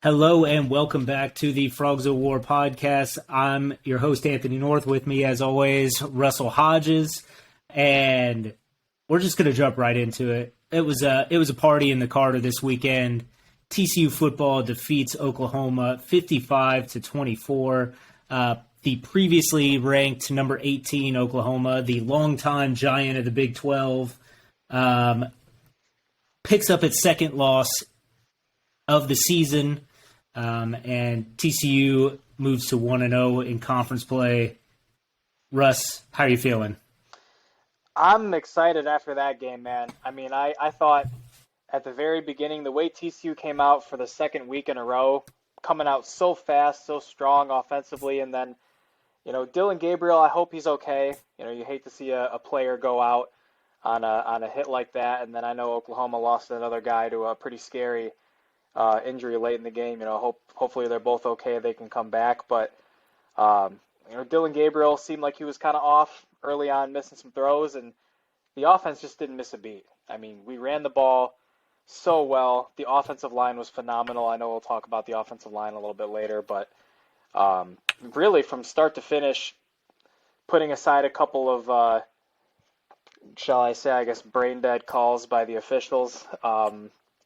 Hello and welcome back to the Frogs of War podcast. I'm your host, Anthony North. With me, as always, Russell Hodges. And we're just going to jump right into it. It was a party in the Carter this weekend. TCU football defeats Oklahoma 55-24. The previously ranked number 18 Oklahoma, the longtime giant of the Big 12, picks up its second loss of the season, and TCU moves to 1-0 in conference play. Russ, how are you feeling? I'm excited after that game, man. I mean, I thought at the very beginning, the way TCU came out for the second week in a row, coming out so fast, so strong offensively, and then, Dillon Gabriel, I hope he's okay. You hate to see a player go out on a hit like that, and then I know Oklahoma lost another guy to a pretty scary injury late in the game. Hopefully they're both okay. They can come back. But, Dillon Gabriel seemed like he was kind of off early on, missing some throws, and the offense just didn't miss a beat. I mean, we ran the ball so well. The offensive line was phenomenal. I know we'll talk about the offensive line a little bit later, but really from start to finish, putting aside a couple of, shall I say, brain dead calls by the officials,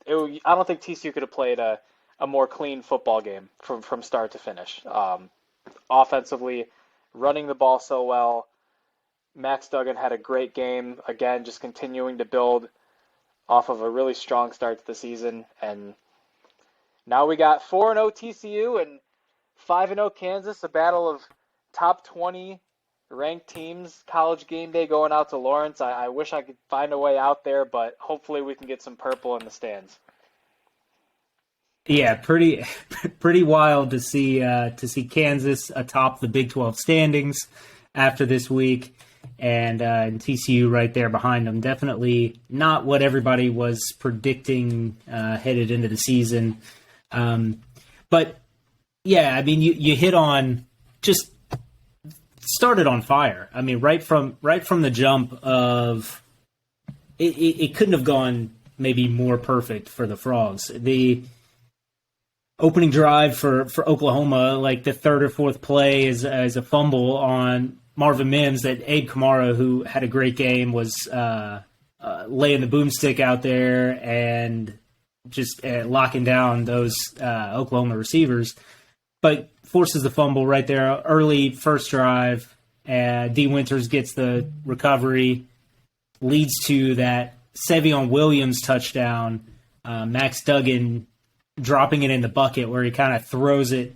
I don't think TCU could have played a more clean football game from start to finish. Offensively, running the ball so well. Max Duggan had a great game, again, just continuing to build off of a really strong start to the season. And now we got 4-0 TCU and 5-0 Kansas, a battle of top 20 ranked teams. College game day going out to Lawrence. I wish I could find a way out there, but hopefully we can get some purple in the stands. Yeah, pretty wild to see Kansas atop the Big 12 standings after this week, and TCU right there behind them. Definitely not what everybody was predicting headed into the season. But yeah, I mean, you hit on just started on fire. I mean, right from the jump of it couldn't have gone maybe more perfect for the Frogs. The opening drive for Oklahoma, like the third or fourth play is a fumble on Marvin Mims that Abe Kamara, who had a great game, was laying the boomstick out there and just locking down those Oklahoma receivers, but forces the fumble right there early first drive. D. Winters gets the recovery, leads to that Sevion Williams touchdown. Max Duggan dropping it in the bucket where he kind of throws it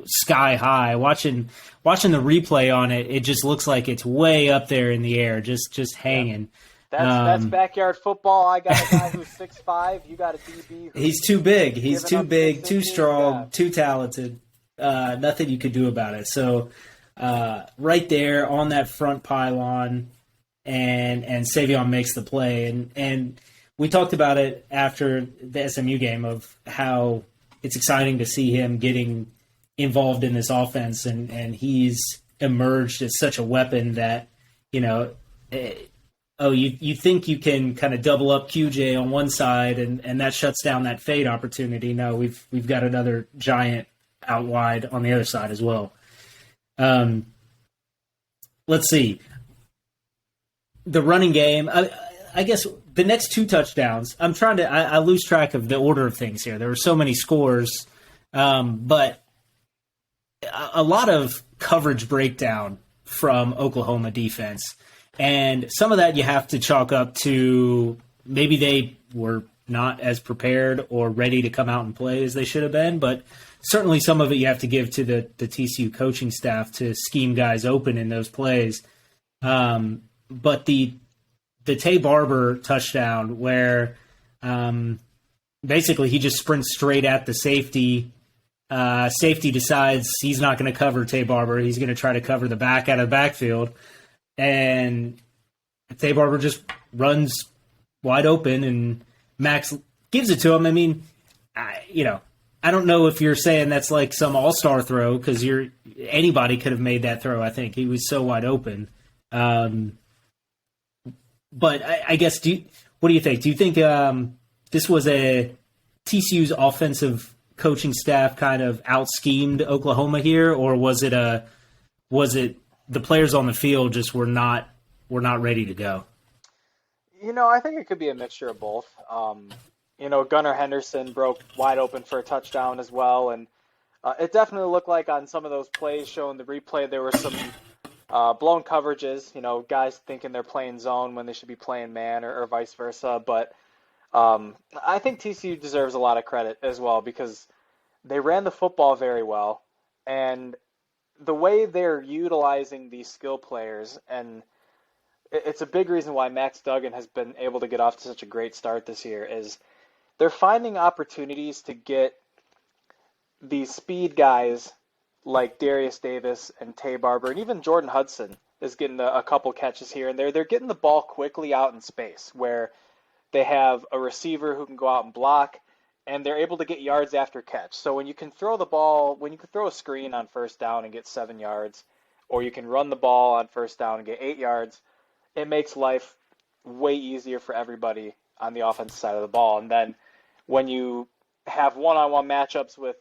sky high. Watching the replay on it, it just looks like it's way up there in the air, just hanging. That's backyard football. I got a guy who's 6'5". You got a DB. He's too big. He's too big, too strong, too talented. Nothing you could do about it. So right there on that front pylon, and Sevion makes the play. And we talked about it after the SMU game of how it's exciting to see him getting involved in this offense, and he's emerged as such a weapon that, you think you can kind of double up QJ on one side and that shuts down that fade opportunity. No, we've got another giant out wide on the other side as well. Let's see. The running game, I guess the next two touchdowns, I lose track of the order of things here. There were so many scores, but a lot of coverage breakdown from Oklahoma defense. And some of that you have to chalk up to maybe they were not as prepared or ready to come out and play as they should have been. But certainly some of it you have to give to the TCU coaching staff to scheme guys open in those plays. But the Tay Barber touchdown where basically he just sprints straight at the safety. Safety decides he's not going to cover Tay Barber. He's going to try to cover the back out of the backfield. And Tay Barber just runs wide open, and Max gives it to him. I mean, I don't know if you're saying that's like some all-star throw because anybody could have made that throw. I think he was so wide open. But I guess, what do you think? Do you think this was a TCU's offensive coaching staff kind of out schemed Oklahoma here, or was it the players on the field just were not ready to go? I think it could be a mixture of both. Gunnar Henderson broke wide open for a touchdown as well, and it definitely looked like on some of those plays showing the replay there were some blown coverages, guys thinking they're playing zone when they should be playing man or vice versa. But I think TCU deserves a lot of credit as well because they ran the football very well, and the way they're utilizing these skill players, and it's a big reason why Max Duggan has been able to get off to such a great start this year, is they're finding opportunities to get these speed guys like Darius Davis and Tay Barber, and even Jordan Hudson is getting a couple catches here and there. They're getting the ball quickly out in space where they have a receiver who can go out and block, and they're able to get yards after catch. So when you can throw a screen on first down and get 7 yards, or you can run the ball on first down and get 8 yards, it makes life way easier for everybody on the offensive side of the ball. And then when you have one-on-one matchups with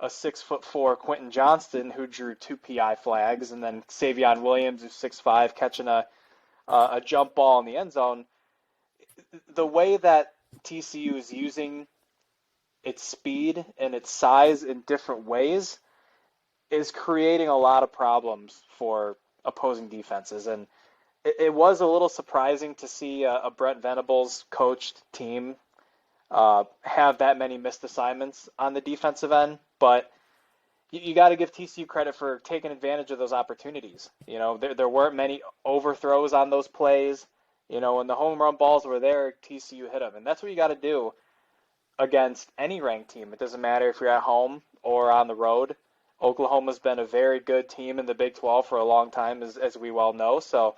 a 6'4" Quentin Johnston who drew 2 PI flags, and then Savion Williams, who's 6'5", catching a jump ball in the end zone, the way that TCU is using its speed and its size in different ways is creating a lot of problems for opposing defenses. And it was a little surprising to see a Brent Venables coached team have that many missed assignments on the defensive end, but you got to give TCU credit for taking advantage of those opportunities. There weren't many overthrows on those plays. When the home run balls were there, TCU hit them, and that's what you got to do against any ranked team. It doesn't matter if you're at home or on the road. Oklahoma's been a very good team in the Big 12 for a long time, as we well know. So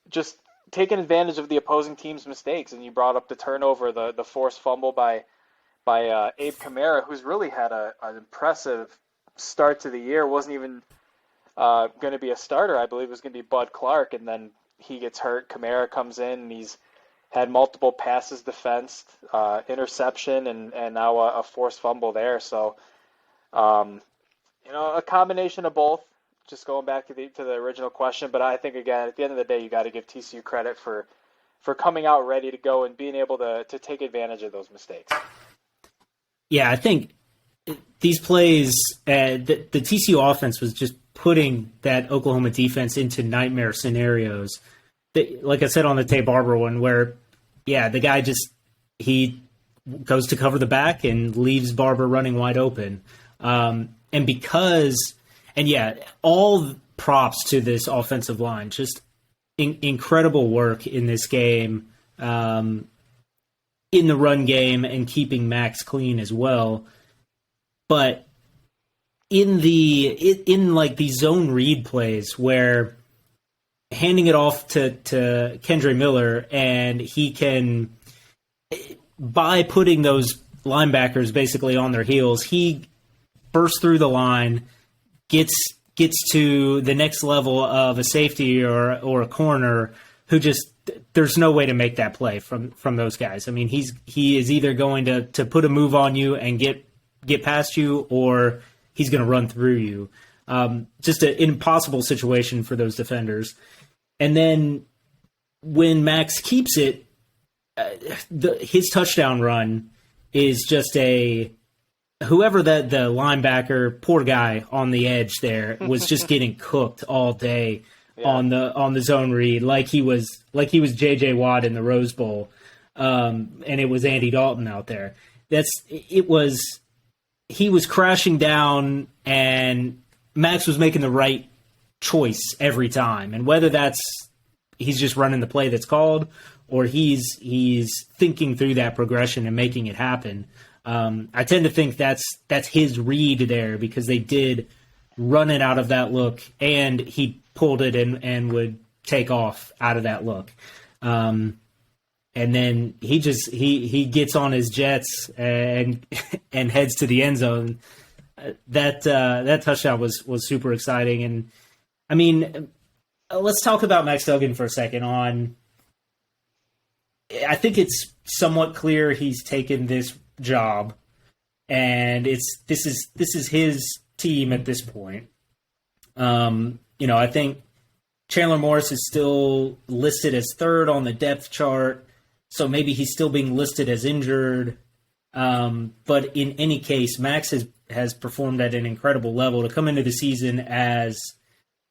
just taking advantage of the opposing team's mistakes. And you brought up the turnover, the forced fumble by Abe Kamara, who's really had an impressive start to the year. Wasn't even going to be a starter. I believe it was going to be Bud Clark, and then he gets hurt. Kamara comes in, and he's had multiple passes defensed, interception, and now a forced fumble there. So, a combination of both. Just going back to the original question, but I think again at the end of the day, you got to give TCU credit for coming out ready to go and being able to take advantage of those mistakes. Yeah, I think these plays, the TCU offense was just putting that Oklahoma defense into nightmare scenarios. Like I said on the Tay Barber one, where the guy he goes to cover the back and leaves Barber running wide open, all props to this offensive line. Just incredible work in this game, in the run game and keeping Max clean as well. But in the zone read plays where handing it off to Kendre Miller, and he can, by putting those linebackers basically on their heels, he bursts through the line, gets to the next level of a safety or a corner who just, there's no way to make that play from those guys. I mean, he is either going to put a move on you and get past you, or he's going to run through you. Just an impossible situation for those defenders. And then when Max keeps it, his touchdown run is just whoever the linebacker, poor guy on the edge there, was just getting cooked all day on the zone read, like he was J.J. Watt in the Rose Bowl, and it was Andy Dalton out there. He was crashing down, and Max was making the right choice every time. And whether he's just running the play that's called, or he's thinking through that progression and making it happen. I tend to think that's his read there, because they did run it out of that look, and he pulled it and would take off out of that look. And then he gets on his jets and heads to the end zone. That touchdown was super exciting. And I mean, let's talk about Max Duggan for a second. I think it's somewhat clear he's taken this job and this is his team at this point. I think Chandler Morris is still listed as third on the depth chart, so maybe he's still being listed as injured. But in any case, Max has performed at an incredible level to come into the season as,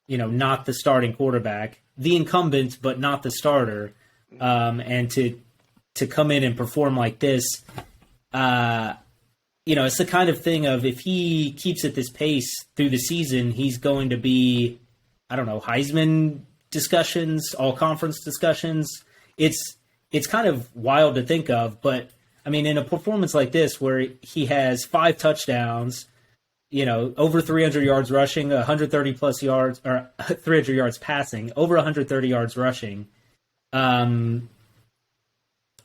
not the starting quarterback, the incumbent, but not the starter. And to come in and perform like this, it's the kind of thing of if he keeps at this pace through the season, he's going to be, Heisman discussions, all conference discussions. It's kind of wild to think of, but in a performance like this where he has 5 touchdowns, over 300 yards rushing, 130 plus yards, or 300 yards passing, over 130 yards rushing. I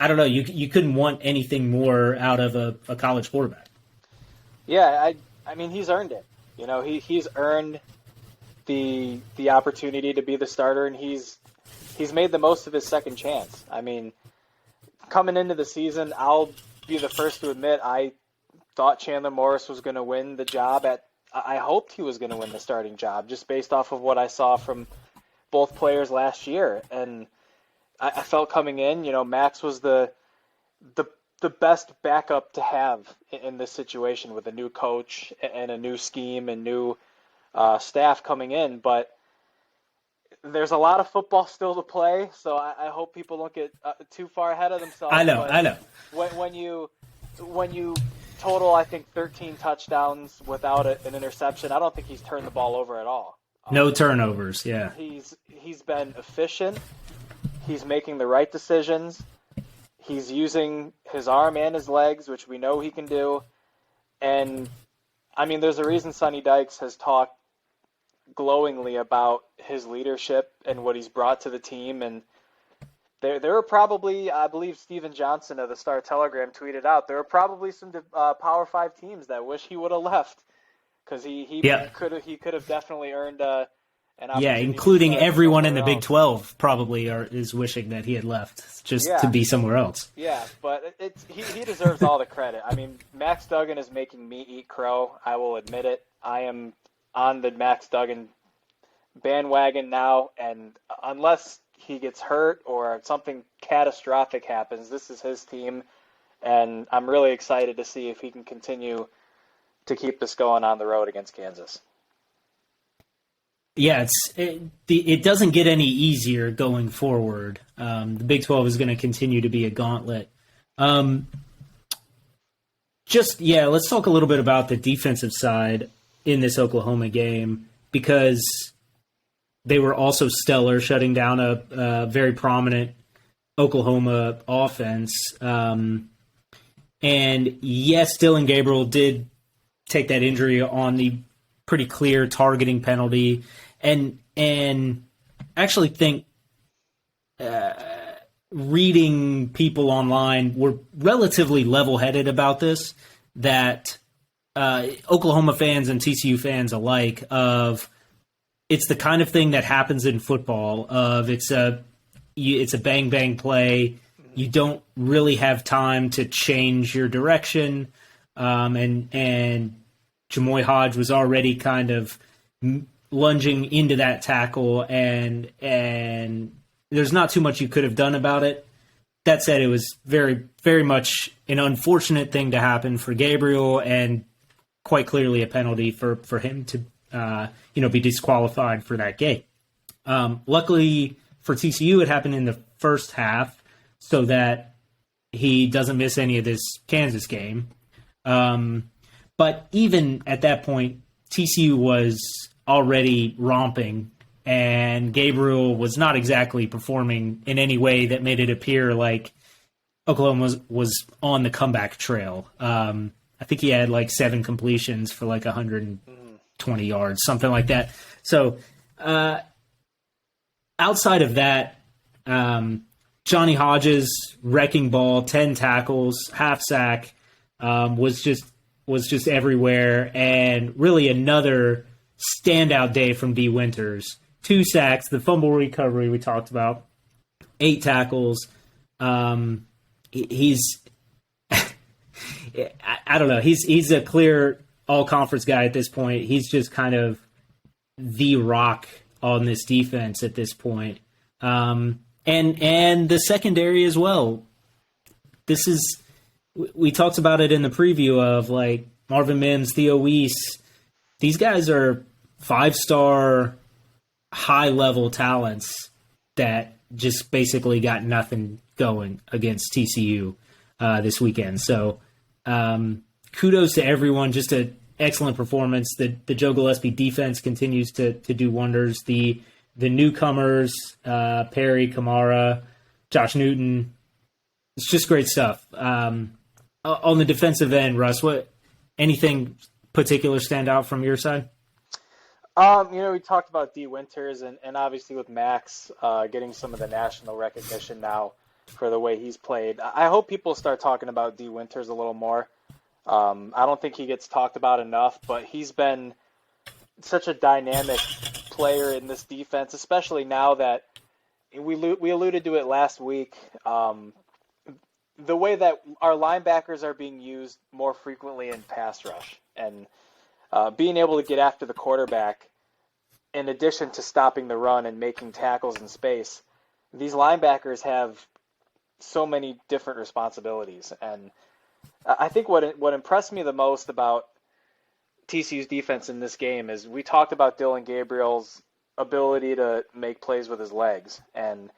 don't know. You couldn't want anything more out of a college quarterback. Yeah, he's earned it. He's earned the opportunity to be the starter, and he's made the most of his second chance. Coming into the season, I'll be the first to admit I thought Chandler Morris was going to win the job. I hoped he was going to win the starting job just based off of what I saw from both players last year. And I felt coming in, Max was the best backup to have in this situation with a new coach and a new scheme and new staff coming in. But there's a lot of football still to play, so I hope people don't get too far ahead of themselves. I know. When you total, I think 13 touchdowns without an interception, I don't think he's turned the ball over at all. No turnovers. Yeah. He's been efficient. He's making the right decisions. He's using his arm and his legs, which we know he can do. And there's a reason Sonny Dykes has talked glowingly about his leadership and what he's brought to the team. And there are probably, I believe Steven Johnson of the Star-Telegram tweeted out, there are probably some Power 5 teams that wish he would have left because he could have definitely earned an opportunity. Yeah, including everyone in the Big 12 probably is wishing that he had left just to be somewhere else. Yeah, but he deserves all the credit. Max Duggan is making me eat crow. I will admit it. I am on the Max Duggan bandwagon now, and unless he gets hurt or something catastrophic happens, this is his team, and I'm really excited to see if he can continue to keep this going on the road against Kansas. Yeah, it doesn't get any easier going forward. The Big 12 is going to continue to be a gauntlet. Let's talk a little bit about the defensive side in this Oklahoma game, because they were also stellar, shutting down a very prominent Oklahoma offense. And yes, Dylan Gabriel did take that injury on the pretty clear targeting penalty, and actually think reading people online were relatively level-headed about this, that Oklahoma fans and TCU fans alike, of it's the kind of thing that happens in football, of it's a bang bang play. You don't really have time to change your direction, and Jamoy Hodge was already kind of lunging into that tackle, and there's not too much you could have done about it. That said, it was very, very much an unfortunate thing to happen for Gabriel, and quite clearly a penalty for him to be disqualified for that game. Luckily for TCU, it happened in the first half, so that he doesn't miss any of this Kansas game. But even at that point, TCU was already romping, and Gabriel was not exactly performing in any way that made it appear like Oklahoma was on the comeback trail. I think he had 7 completions for 120 yards, something like that. So outside of that, Johnny Hodges' wrecking ball, 10 tackles, half sack, was just everywhere, and really another standout day from D. Winters. 2 sacks, the fumble recovery we talked about, I don't know. He's a clear all-conference guy at this point. He's just kind of the rock on this defense at this point. And the secondary as well. This is, we talked about it in the preview of like Marvin Mims, Theo Weiss. These guys are 5-star, high-level talents that just basically got nothing going against TCU this weekend. So kudos to everyone. Just an excellent performance. The Joe Gillespie defense continues to do wonders. The newcomers, Perry, Kamara, Josh Newton, it's just great stuff. On the defensive end, Russ, anything particular stand out from your side? We talked about D. Winters and obviously with Max getting some of the national recognition now for the way he's played. I hope people start talking about D. Winters a little more. I don't think he gets talked about enough, but he's been such a dynamic player in this defense, especially now that we alluded to it last week. The way that our linebackers are being used more frequently in pass rush and being able to get after the quarterback in addition to stopping the run and making tackles in space, these linebackers have so many different responsibilities. And I think what impressed me the most about TCU's defense in this game is we talked about Dylan Gabriel's ability to make plays with his legs. And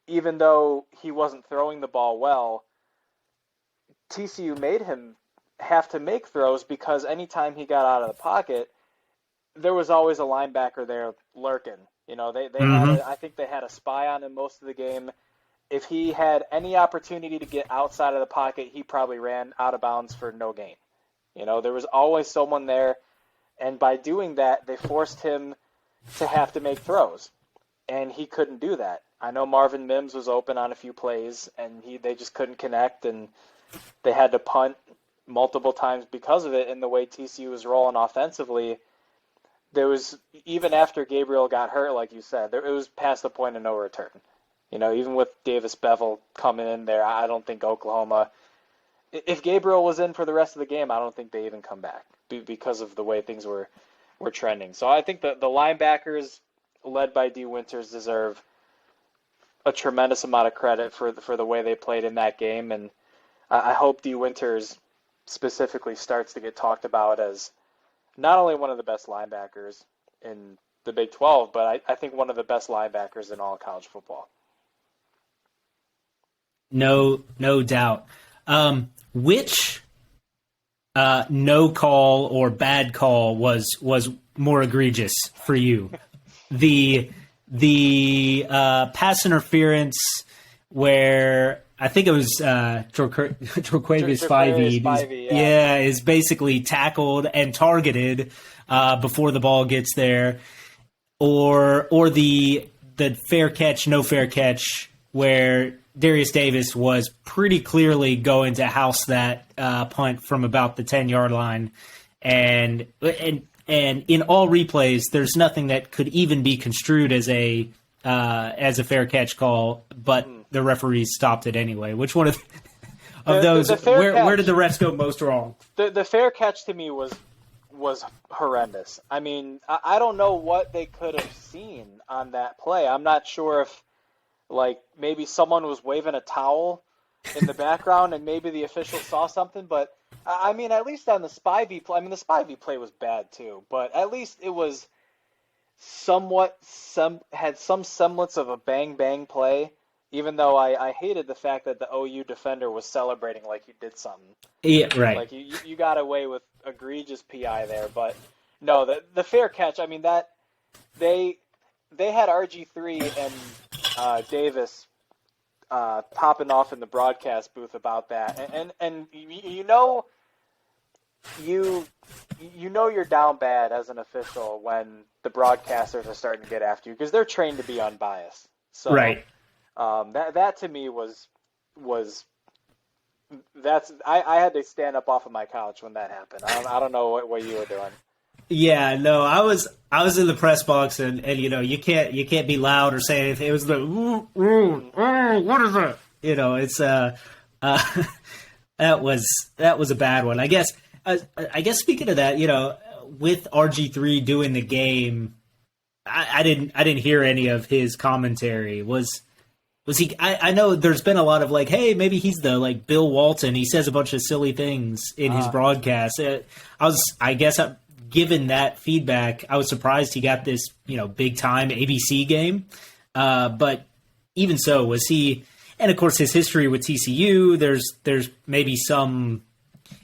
even though he wasn't throwing the ball well, TCU made him have to make throws because anytime he got out of the pocket, there was always a linebacker there lurking. They had I think they had a spy on him most of the game. If he had any opportunity to get outside of the pocket, he probably ran out of bounds for no gain. There was always someone there, and by doing that, they forced him to have to make throws, and he couldn't do that. I know Marvin Mims was open on a few plays, and they just couldn't connect, and they had to punt multiple times because of it. And the way TCU was rolling offensively, there was, even after Gabriel got hurt, like you said, it was past the point of no return. Even with Davis Bevel coming in there, I don't think Oklahoma, if Gabriel was in for the rest of the game, I don't think they even come back because of the way things were trending. So I think the linebackers led by D. Winters deserve a tremendous amount of credit for the way they played in that game. And I hope D. Winters specifically starts to get talked about as not only one of the best linebackers in the Big 12, but I think one of the best linebackers in all of college football. No doubt. Which no call or bad call was more egregious for you? The pass interference where I think it was Troquavius Spivey is basically tackled and targeted before the ball gets there, or the fair catch, no fair catch where Darius Davis was pretty clearly going to house that punt from about the 10-yard line, and in all replays, there's nothing that could even be construed as a fair catch call, but the referees stopped it anyway. Which one of those? Where did the refs go most wrong? The fair catch to me was horrendous. I mean, I don't know what they could have seen on that play. I'm not sure if, like, maybe someone was waving a towel in the background and maybe the official saw something, but I mean, at least on the Spivey play, the Spivey play was bad too, but at least it was had some semblance of a bang play, even though I hated the fact that the OU defender was celebrating like he did something. Yeah, right. Like you got away with egregious PI there, but no, the fair catch, I mean, that they had RG3 and Davis popping off in the broadcast booth about that, and you know you're down bad as an official when the broadcasters are starting to get after you because they're trained to be unbiased. So right. That to me was I had to stand up off of my couch when that happened. I don't know what you were doing. Yeah, no, I was in the press box and you can't be loud or say anything. It was the what is it? It's That was a bad one. I guess speaking of that, with RG3 doing the game, I didn't hear any of his commentary. Was he? I know there's been a lot of like, hey, maybe he's the like Bill Walton. He says a bunch of silly things in his broadcast. Given that feedback, I was surprised he got this big time ABC game. But even so, was he? And of course, his history with TCU. There's maybe some,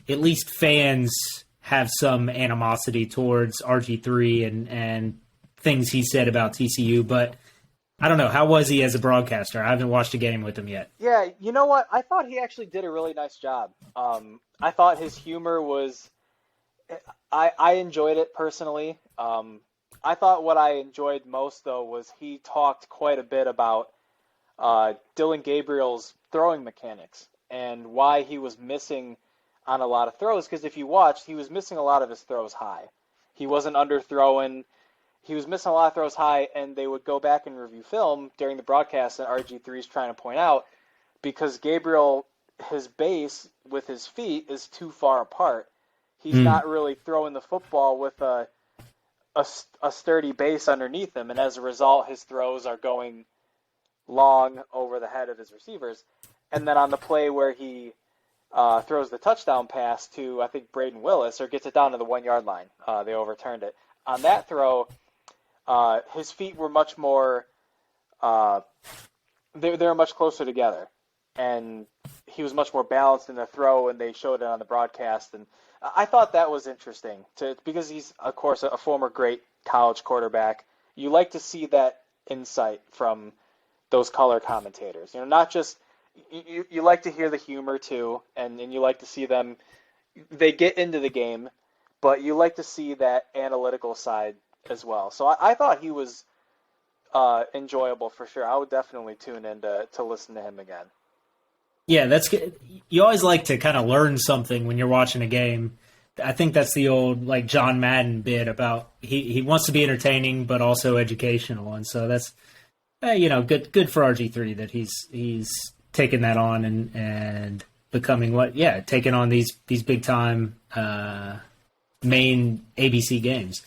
at least fans have some animosity towards RG3 and things he said about TCU, but I don't know. How was he as a broadcaster? I haven't watched a game with him yet. Yeah, you know what? I thought he actually did a really nice job. I thought his humor was... I enjoyed it personally. I thought what I enjoyed most, though, was he talked quite a bit about Dylan Gabriel's throwing mechanics and why he was missing on a lot of throws. Because if you watched, he was missing a lot of his throws high. He wasn't underthrowing. He was missing a lot of throws high, and they would go back and review film during the broadcast that RG3 is trying to point out, because Gabriel, his base with his feet is too far apart. He's not really throwing the football with a sturdy base underneath him, and as a result, his throws are going long over the head of his receivers. And then on the play where he throws the touchdown pass to, I think, Braden Willis, or gets it down to the 1 yard line, they overturned it. On that throw, his feet were much more, they were much closer together, and he was much more balanced in the throw, and they showed it on the broadcast. And I thought that was interesting because he's, of course, a former great college quarterback. You like to see that insight from those color commentators. Not just you like to hear the humor too, and you like to see them. They get into the game, but you like to see that analytical side as well. So I thought he was enjoyable for sure. I would definitely tune in to listen to him again. Yeah, that's good. You always like to kind of learn something when you're watching a game. I think that's the old like John Madden bit about he wants to be entertaining but also educational, and so that's good for RG3 that he's taking that on and becoming taking on these big time main ABC games.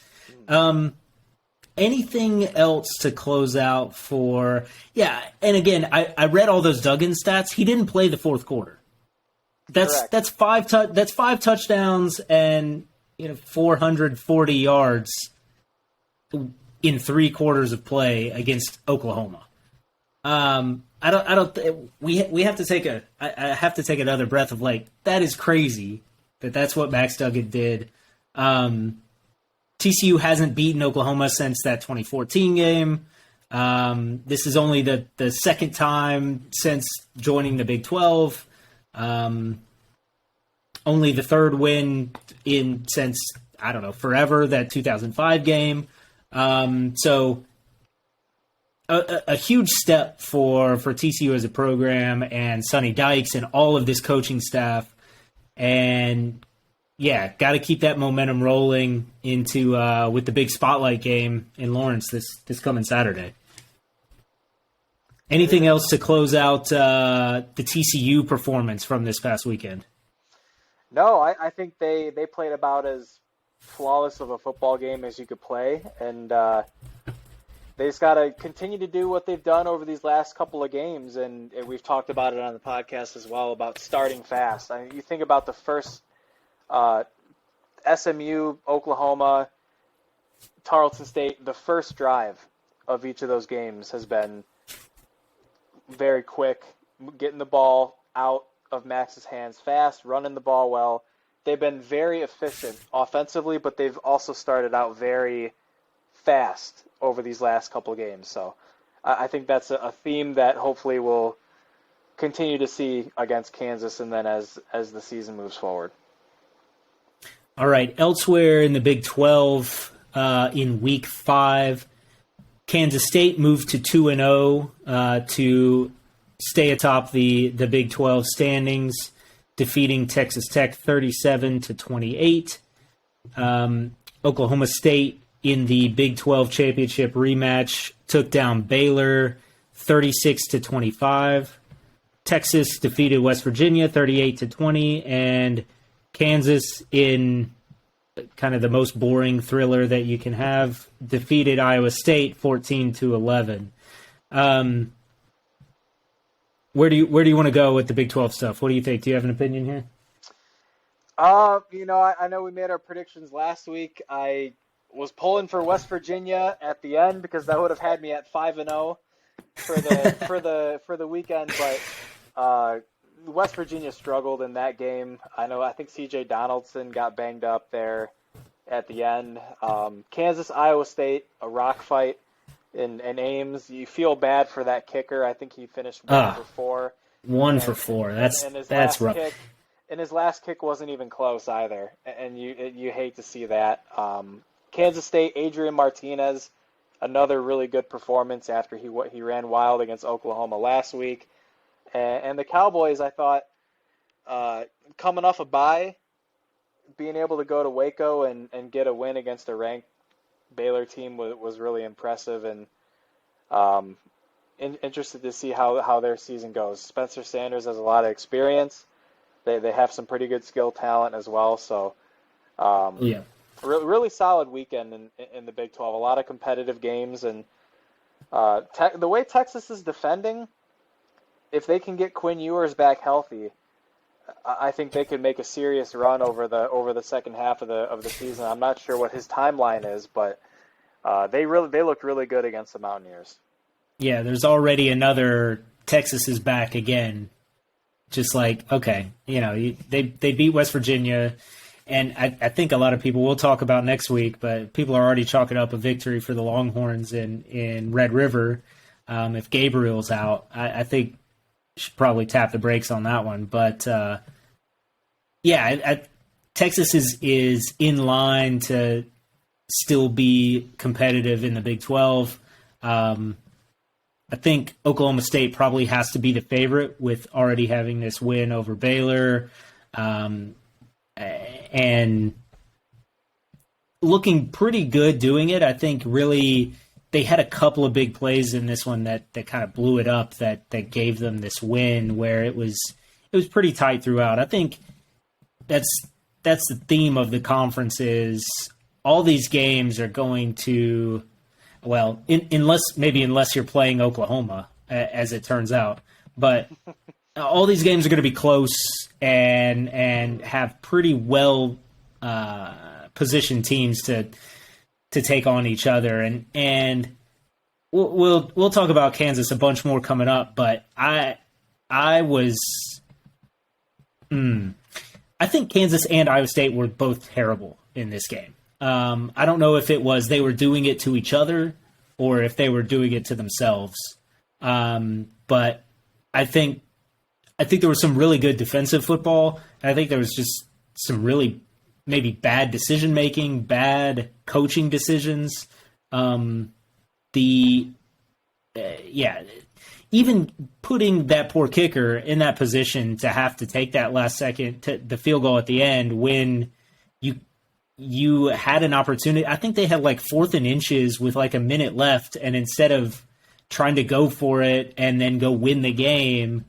Anything else to close out for? Yeah, and again, I read all those Duggan stats. He didn't play the fourth quarter. That's five touchdowns and 440 yards in 3 quarters of play against Oklahoma. We have to take I have to take another breath of like, that is crazy that's what Max Duggan did. TCU hasn't beaten Oklahoma since that 2014 game. This is only the second time since joining the Big 12. Only the third win since, I don't know, forever, that 2005 game. So a huge step for TCU as a program and Sonny Dykes and all of this coaching staff. And yeah, got to keep that momentum rolling into with the big spotlight game in Lawrence this coming Saturday. Anything else to close out the TCU performance from this past weekend? No, I think they played about as flawless of a football game as you could play, and they just got to continue to do what they've done over these last couple of games, and we've talked about it on the podcast as well, about starting fast. I mean, you think about the first SMU, Oklahoma, Tarleton State, the first drive of each of those games has been very quick, getting the ball out of Max's hands fast, running the ball well. They've been very efficient offensively, but they've also started out very fast over these last couple of games. So I think that's a theme that hopefully we'll continue to see against Kansas and then as the season moves forward. All right, elsewhere in the Big 12, in Week 5, Kansas State moved to 2-0 to stay atop the Big 12 standings, defeating Texas Tech 37-28. Oklahoma State in the Big 12 championship rematch took down Baylor 36-25. Texas defeated West Virginia 38-20, and Kansas, in kind of the most boring thriller that you can have, defeated Iowa State 14-11. Where do you want to go with the Big 12 stuff? What do you think? Do you have an opinion here? I know we made our predictions last week. I was pulling for West Virginia at the end because that would have had me at 5-0 for the weekend, but West Virginia struggled in that game. I think C.J. Donaldson got banged up there at the end. Kansas, Iowa State, a rock fight in Ames. You feel bad for that kicker. I think he finished 1 for 4. 1 for 4. That's rough. And his last kick wasn't even close either, and you hate to see that. Kansas State, Adrian Martinez, another really good performance after he ran wild against Oklahoma last week. And the Cowboys, I thought, coming off a bye, being able to go to Waco and get a win against a ranked Baylor team was really impressive, and interested to see how their season goes. Spencer Sanders has a lot of experience. They have some pretty good skill talent as well. So, really solid weekend in the Big 12. A lot of competitive games, and the way Texas is defending, if they can get Quinn Ewers back healthy, I think they could make a serious run over the second half of the season. I'm not sure what his timeline is, but they looked really good against the Mountaineers. Yeah, there's already another Texas is back again. Just like, okay, they beat West Virginia, and I think a lot of people will talk about next week, but people are already chalking up a victory for the Longhorns in Red River. If Gabriel's out, I think should probably tap the brakes on that one. But Texas is in line to still be competitive in the Big 12. I think Oklahoma State probably has to be the favorite with already having this win over Baylor, and looking pretty good doing it. I think really they had a couple of big plays in this one that kind of blew it up, that gave them this win where it was pretty tight throughout. I think that's the theme of the conference is all these games are going to, well, unless you're playing Oklahoma, as it turns out, but all these games are going to be close and have pretty well positioned teams to take on each other, and we'll talk about Kansas a bunch more coming up. But I think Kansas and Iowa State were both terrible in this game. I don't know if it was they were doing it to each other or if they were doing it to themselves. But I think there was some really good defensive football. And I think there was just some really maybe bad decision-making, bad coaching decisions. Even putting that poor kicker in that position to have to take that last second, the field goal at the end when you had an opportunity. I think they had like 4th and inches with like a minute left, and instead of trying to go for it and then go win the game,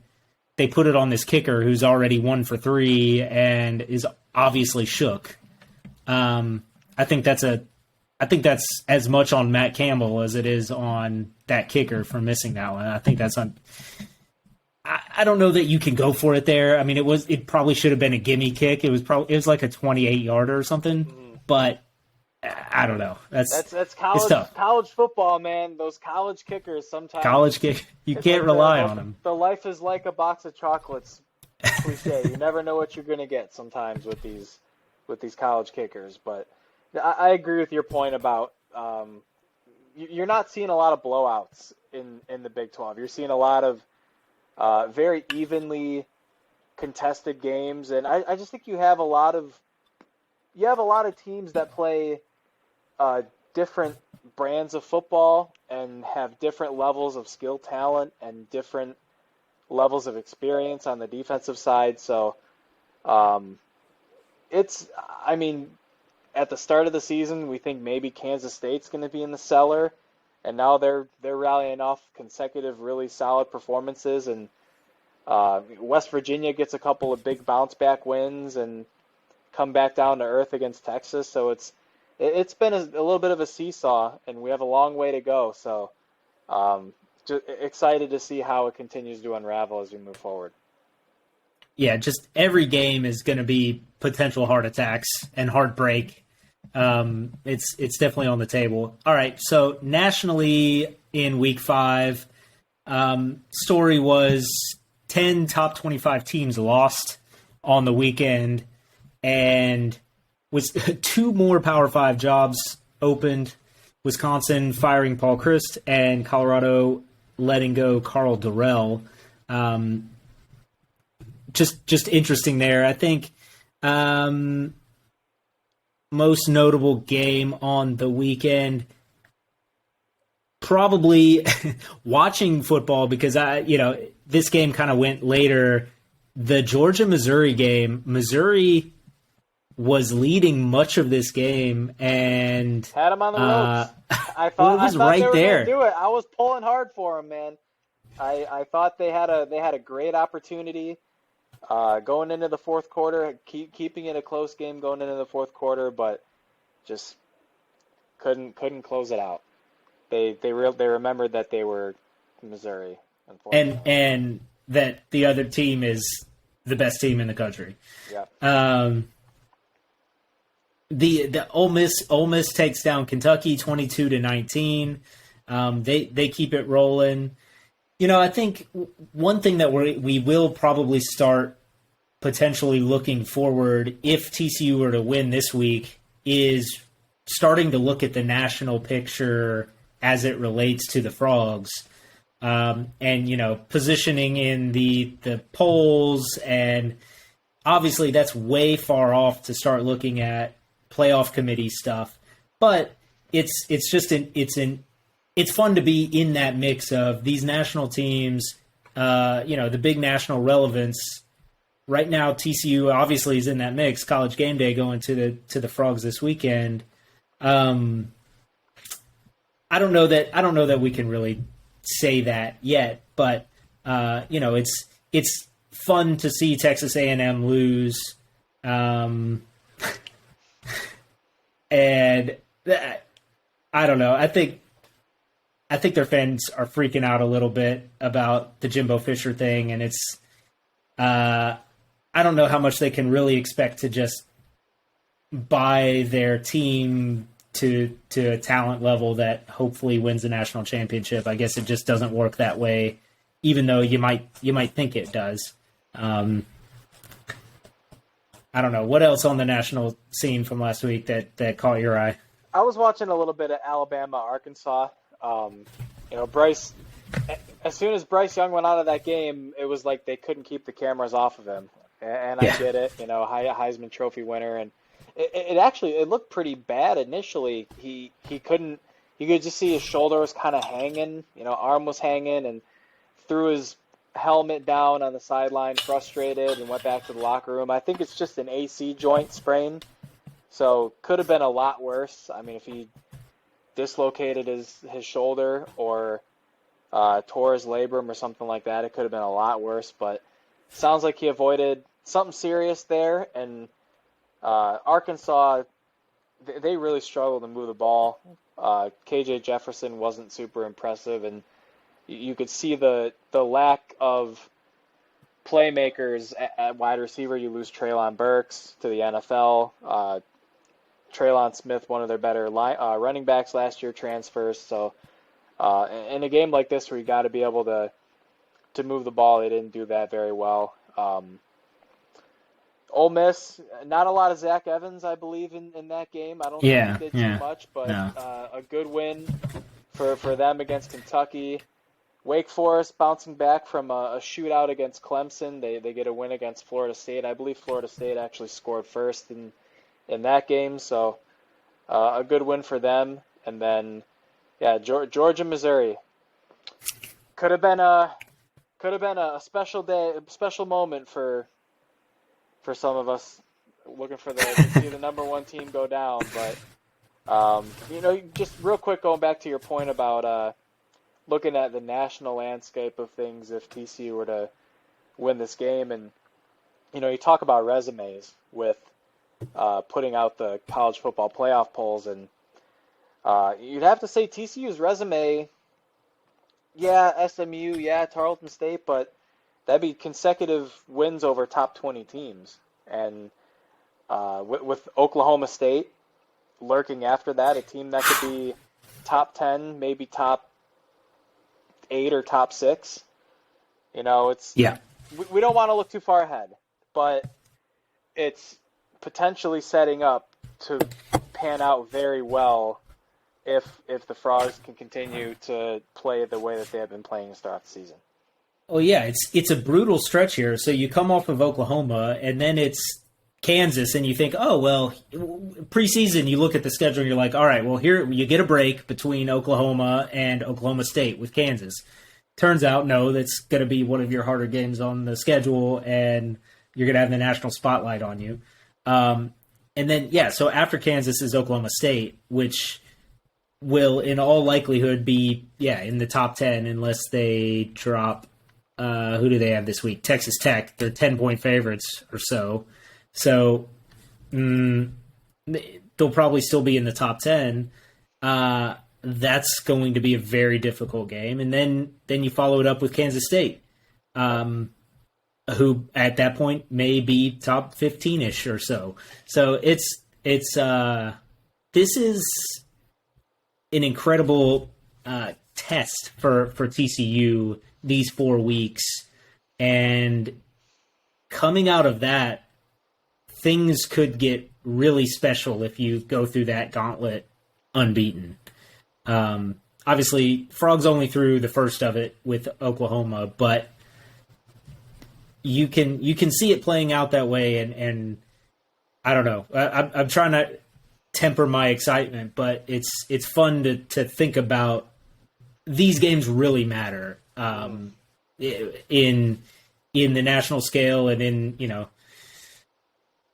they put it on this kicker who's already 1 for 3 and is obviously shook. I think that's as much on Matt Campbell as it is on that kicker for missing that one. I think that's on. I don't know that you can go for it there. I mean, it probably should have been a gimme kick. It was like a 28-yarder or something, but I don't know. That's college. It's tough. College football, man. Those college kickers sometimes. You can't rely on them. The life is like a box of chocolates cliche. You never know what you're going to get sometimes with these college kickers. But I agree with your point about you're not seeing a lot of blowouts in the Big 12. You're seeing a lot of very evenly contested games, and I just think you have a lot of teams that play different brands of football and have different levels of skill talent and different levels of experience on the defensive side. So at the start of the season, we think maybe Kansas State's going to be in the cellar, and now they're rallying off consecutive really solid performances, and West Virginia gets a couple of big bounce back wins and come back down to earth against Texas. So it's been a little bit of a seesaw, and we have a long way to go. So just excited to see how it continues to unravel as we move forward. Yeah, just every game is going to be potential heart attacks and heartbreak. It's definitely on the table. All right, so nationally in Week 5, story was 10 top 25 teams lost on the weekend, and was 2 more Power 5 jobs opened. Wisconsin firing Paul Chryst and Colorado letting go Carl Durrell. Just interesting there. I think most notable game on the weekend, probably watching football, because this game kind of went later. The Georgia-Missouri game, Missouri was leading much of this game and had him on the ropes. I thought, well, it was right they were there. Gonna do it. I was pulling hard for him, man. I thought they had a great opportunity going into the fourth quarter, keeping it a close game going into the fourth quarter, but just couldn't close it out. They remembered that they were Missouri, unfortunately. And that the other team is the best team in the country. Yeah. The Ole Miss takes down Kentucky 22-19. They keep it rolling. I think one thing that we will probably start potentially looking forward, if TCU were to win this week, is starting to look at the national picture as it relates to the Frogs. And positioning in the polls, and obviously that's way far off to start looking at playoff committee stuff, but it's fun to be in that mix of these national teams, the big national relevance. Right now, TCU obviously is in that mix. College Game Day going to the Frogs this weekend. I don't know that we can really say that yet, but it's fun to see Texas A&M lose, and I don't know. I think their fans are freaking out a little bit about the Jimbo Fisher thing, and it's I don't know how much they can really expect to just buy their team to a talent level that hopefully wins the national championship. I guess it just doesn't work that way, even though you might think it does. I don't know. What else on the national scene from last week that caught your eye? I was watching a little bit of Alabama, Arkansas. Bryce, as soon as Bryce Young went out of that game, it was like they couldn't keep the cameras off of him. And I get it, Heisman Trophy winner. And it looked pretty bad initially. You could just see his shoulder was kind of hanging, arm was hanging, and threw his helmet down on the sideline, frustrated, and went back to the locker room. I think it's just an AC joint sprain, so could have been a lot worse. I mean, if he dislocated his shoulder or tore his labrum or something like that, it could have been a lot worse. But sounds like he avoided something serious there. And Arkansas, they really struggled to move the ball. KJ Jefferson wasn't super impressive, and you could see the lack of playmakers at wide receiver. You lose Treylon Burks to the NFL. Treylon Smith, one of their better running backs last year, transfers. So in a game like this where you got to be able to move the ball, they didn't do that very well. Ole Miss, not a lot of Zach Evans, I believe, in that game. I don't think he did too much, but a good win for them against Kentucky. Wake Forest bouncing back from a shootout against Clemson. They get a win against Florida State. I believe Florida State actually scored first in that game, so a good win for them. And then, Georgia, Missouri could have been a special day, a special moment for some of us looking to see the number one team go down. But just real quick, going back to your point about looking at the national landscape of things, if TCU were win this game. And, you talk about resumes with putting out the college football playoff polls, and you'd have to say TCU's resume, yeah, SMU, yeah, Tarleton State, but that'd be consecutive wins over top 20 teams. And with Oklahoma State lurking after that, a team that could be top 10, maybe top 8 or top 6. We don't want to look too far ahead, but it's potentially setting up to pan out very well if the Frogs can continue to play the way that they have been playing to start the season. Oh yeah, it's a brutal stretch here. So you come off of Oklahoma, and then it's Kansas, and you think, oh well, preseason you look at the schedule and you're like, all right, well here you get a break between Oklahoma and Oklahoma State with Kansas. Turns out, no, that's going to be one of your harder games on the schedule, and you're going to have the national spotlight on you. And then, so after Kansas is Oklahoma State, which will, in all likelihood, be, in the top 10 unless they drop, who do they have this week? Texas Tech. They're 10-point favorites or so. So they'll probably still be in the top 10. That's going to be a very difficult game. And then you follow it up with Kansas State, who at that point may be top 15-ish or so. So this is an incredible test for TCU these 4 weeks. And coming out of that, things could get really special if you go through that gauntlet unbeaten. Obviously, Frogs only threw the first of it with Oklahoma, but you can see it playing out that way, and I don't know. I'm trying to temper my excitement, but it's fun to think about. These games really matter in the national scale, and in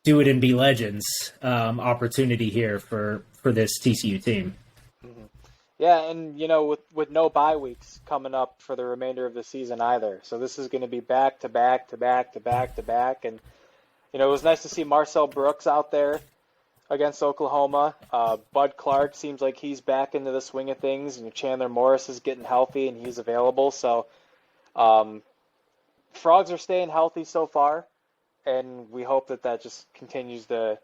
do it and be legends opportunity here for this TCU team. Yeah, and with no bye weeks coming up for the remainder of the season either, so this is going to be back to back to back to back to back, and it was nice to see Marcel Brooks out there against Oklahoma. Bud Clark seems like he's back into the swing of things, and Chandler Morris is getting healthy and he's available. So Frogs are staying healthy so far, and we hope that just continues to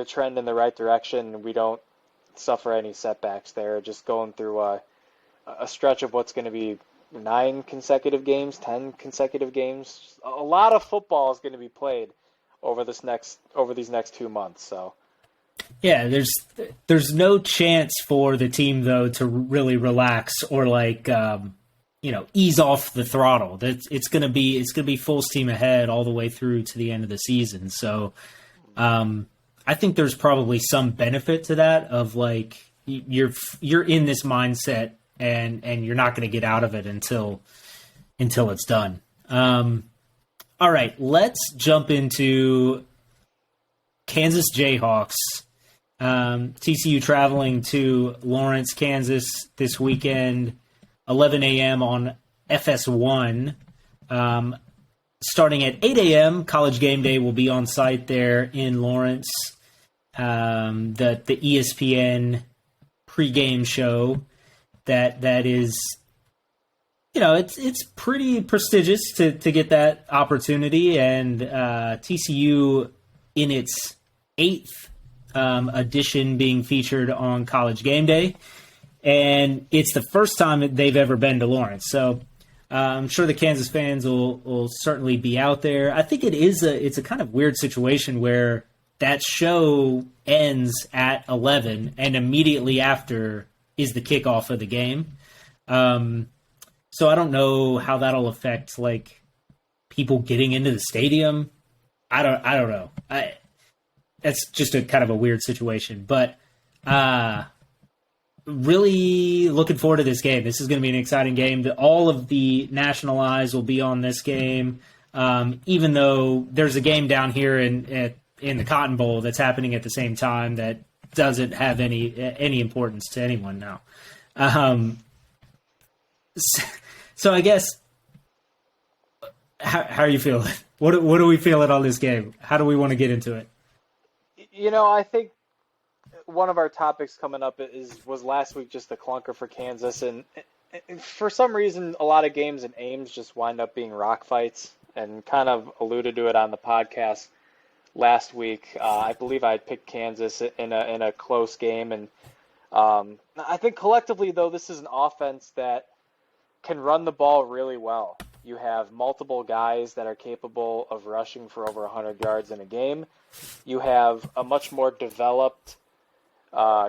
trend in the right direction, and we don't suffer any setbacks there. Just going through a stretch of what's going to be 9 consecutive games, 10 consecutive games. A lot of football is going to be played over these next 2 months. So yeah, there's no chance for the team though to really relax or ease off the throttle. It's going to be full steam ahead all the way through to the end of the season. So I think there's probably some benefit to that of you're in this mindset and you're not going to get out of it until it's done. All right, let's jump into Kansas Jayhawks. TCU traveling to Lawrence, Kansas this weekend, 11 a.m. on FS1. Starting at 8 a.m., College GameDay will be on site there in Lawrence. The ESPN pregame show that is, it's pretty prestigious to get that opportunity, and TCU in its 8th edition being featured on College GameDay, and it's the first time they've ever been to Lawrence. So I'm sure the Kansas fans will certainly be out there. I think it's a kind of weird situation where that show ends at 11, and immediately after is the kickoff of the game. So I don't know how that'll affect people getting into the stadium. I don't know. That's just a kind of a weird situation, but really looking forward to this game. This is going to be an exciting game. All of the national eyes will be on this game, even though there's a game down here in the Cotton Bowl that's happening at the same time that doesn't have any importance to anyone now. So I guess How are you feeling? What are we feeling on this game? How do we want to get into it? I think one of our topics coming up was last week just the clunker for Kansas, and for some reason a lot of games in Ames just wind up being rock fights, and kind of alluded to it on the podcast last week. I believe I had picked Kansas in a close game, and I think collectively though this is an offense that can run the ball really well. You have multiple guys that are capable of rushing for over 100 yards in a game. You have a much more developed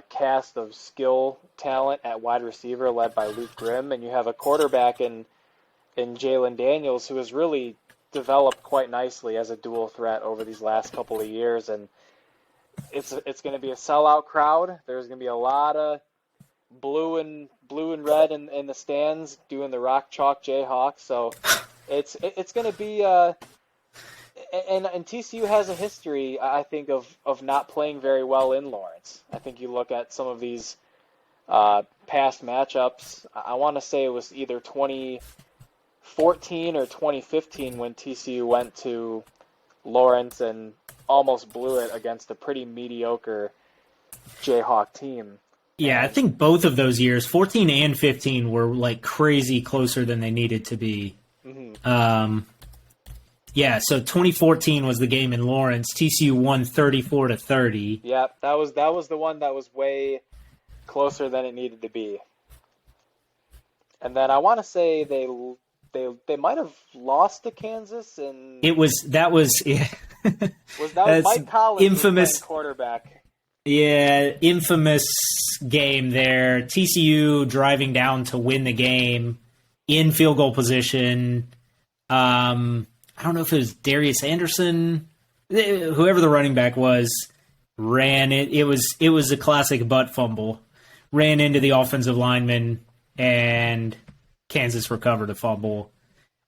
cast of skill talent at wide receiver led by Luke Grimm, and you have a quarterback in Jalen Daniels who has really developed quite nicely as a dual threat over these last couple of years. And it's going to be a sellout crowd. There's going to be a lot of blue and red in the stands doing the rock chalk Jayhawks. So it's going to be and TCU has a history, I think, of not playing very well in Lawrence. I think you look at some of these past matchups. I want to say it was either 2014 or 2015 when TCU went to Lawrence and almost blew it against a pretty mediocre Jayhawk team. Yeah, I think both of those years, 14 and 15, were like crazy closer than they needed to be. Mm-hmm. Yeah, so 2014 was the game in Lawrence. TCU won 34-30. Yeah, that was the one that was way closer than it needed to be. And then I want to say they might have lost to Kansas, and yeah. Was that Mike Collins, infamous quarterback. Yeah, infamous game there. TCU driving down to win the game in field goal position. I don't know if it was Darius Anderson, whoever the running back was, ran it. It was a classic butt fumble. Ran into the offensive lineman, and Kansas recovered a fumble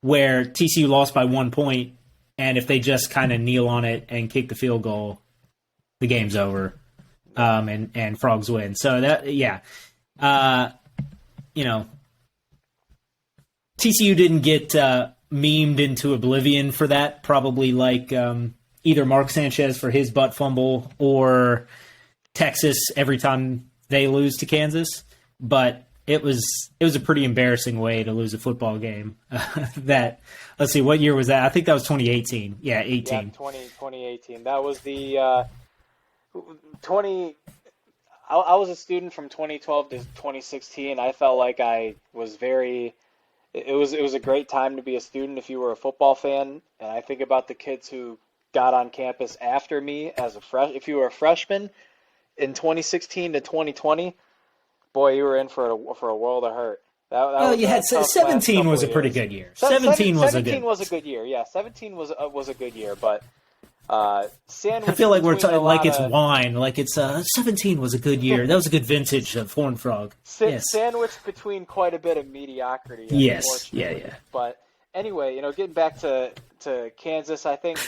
where TCU lost by 1 point, and if they just kind of kneel on it and kick the field goal, the game's over. And Frogs win. So that, yeah. TCU didn't get memed into oblivion for that, probably like either Mark Sanchez for his butt fumble or Texas every time they lose to Kansas. But it was a pretty embarrassing way to lose a football game. Let's see, what year was that? I think that was 2018. Yeah, 18. Yeah, 2018. That was the I was a student from 2012 to 2016. I felt like I was it was a great time to be a student if you were a football fan. And I think about the kids who got on campus after me as if you were a freshman in 2016 to 2020, boy, you were in for a world of hurt. You had 17 was a pretty good year. 17 was a good year. Yeah, 17 was a good year, but I feel like we're talking like it's wine. Like it's 17 was a good year. That was a good vintage of Horned Frog. Yes. Sandwiched between quite a bit of mediocrity. Yes. Yeah. But anyway, getting back to Kansas, I think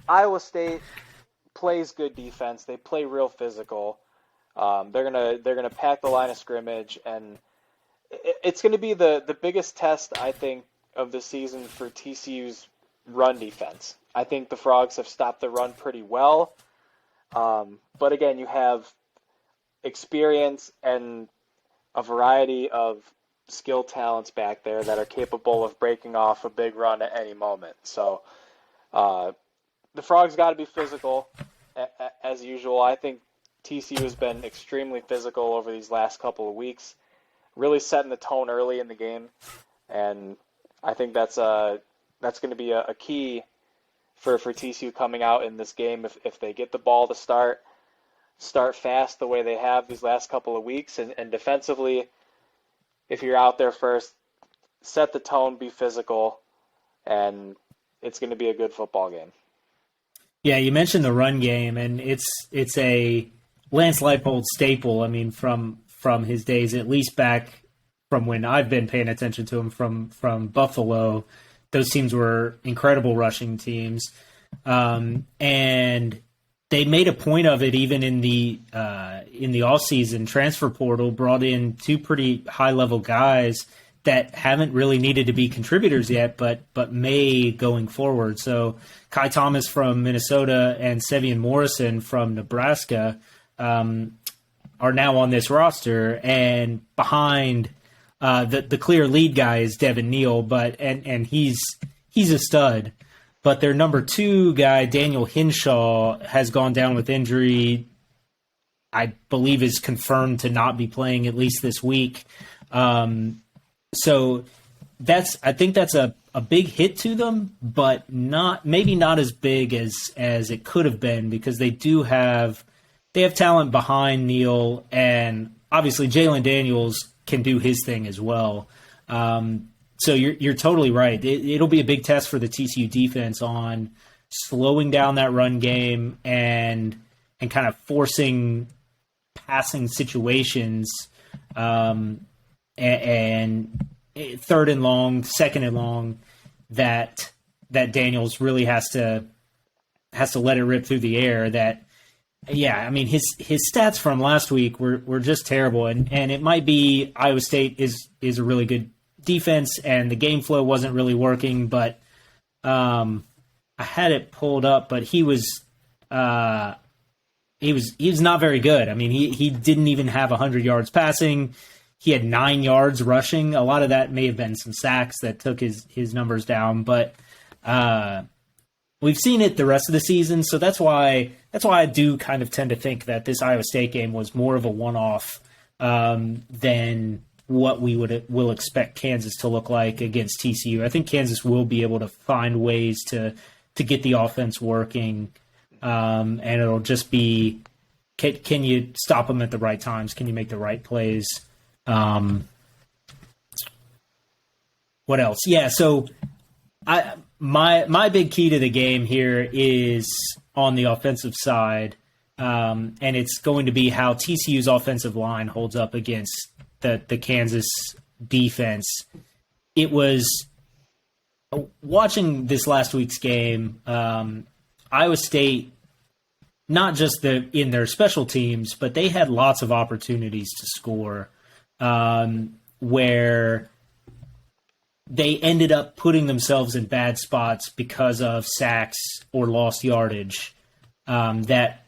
Iowa State plays good defense. They play real physical. They're gonna pack the line of scrimmage, and it's gonna be the biggest test, I think, of the season for TCU's run defense. I think the Frogs have stopped the run pretty well. But again, you have experience and a variety of skill talents back there that are capable of breaking off a big run at any moment. So the Frogs got to be physical as usual. I think TCU has been extremely physical over these last couple of weeks, really setting the tone early in the game. And I think that's going to be a key for TCU coming out in this game if they get the ball to start fast the way they have these last couple of weeks, and defensively, if you're out there first, set the tone, be physical, and it's going to be a good football game. Yeah, you mentioned the run game, and it's a Lance Leipold staple. I mean, from his days, at least back from when I've been paying attention to him from Buffalo. Those teams were incredible rushing teams, and they made a point of it even in the offseason transfer portal. Brought in two pretty high level guys that haven't really needed to be contributors yet, but may going forward. So Kai Thomas from Minnesota and Sevian Morrison from Nebraska are now on this roster, and behind the clear lead guy is Devin Neal, and he's a stud. But their number 2 guy, Daniel Hinshaw, has gone down with injury. I believe is confirmed to not be playing at least this week. So I think that's a big hit to them, but maybe not as big as it could have been, because they have talent behind Neal, and obviously Jalen Daniels can do his thing as well. So you're totally right. It'll be a big test for the TCU defense on slowing down that run game and kind of forcing passing situations, and third and long, second and long, that Daniels really has to let it rip through the air. I mean, his stats from last week were just terrible, and it might be Iowa State is a really good defense and the game flow wasn't really working, but I had it pulled up, but he was not very good. I mean, he didn't even have 100 yards passing. He had 9 yards rushing. A lot of that may have been some sacks that took his numbers down, but we've seen it the rest of the season, so that's why I do kind of tend to think that this Iowa State game was more of a one-off than what we will expect Kansas to look like against TCU. I think Kansas will be able to find ways to get the offense working, and it'll just be, can you stop them at the right times? Can you make the right plays? What else? Yeah, so my big key to the game here is on the offensive side, and it's going to be how TCU's offensive line holds up against the Kansas defense. It was, watching this last week's game, Iowa State, not just in their special teams, but they had lots of opportunities to score, where they ended up putting themselves in bad spots because of sacks or lost yardage. That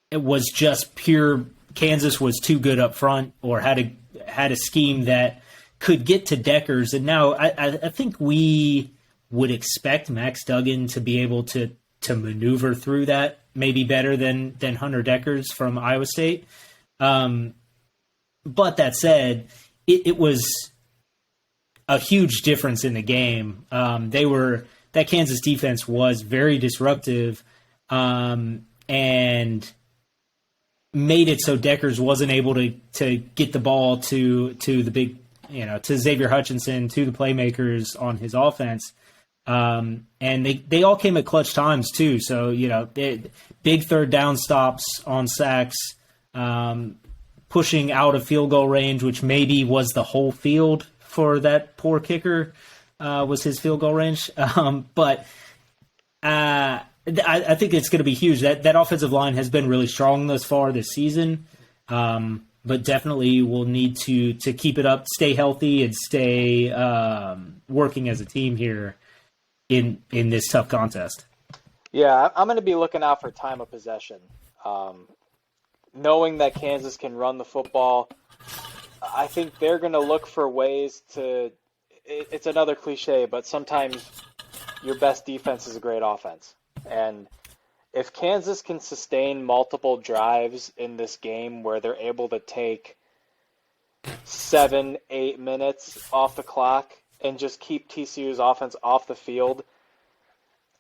it was just pure, Kansas was too good up front, or had a scheme that could get to Deckers. And now I think we would expect Max Duggan to be able to maneuver through that maybe better than Hunter Deckers from Iowa State. But that said, it was a huge difference in the game. That Kansas defense was very disruptive, and made it so Deckers wasn't able to get the ball to the big, to Xavier Hutchinson, to the playmakers on his offense. And they all came at clutch times too. So, big third down stops on sacks, pushing out of field goal range, which maybe was the whole field for that poor kicker, was his field goal range. But I think it's going to be huge. That offensive line has been really strong thus far this season, but definitely will need to keep it up, stay healthy, and stay working as a team here in this tough contest. Yeah, I'm going to be looking out for time of possession. Knowing that Kansas can run the football, I think they're going to look for ways to – it's another cliche, but sometimes your best defense is a great offense. And if Kansas can sustain multiple drives in this game where they're able to take 7-8 minutes off the clock and just keep TCU's offense off the field,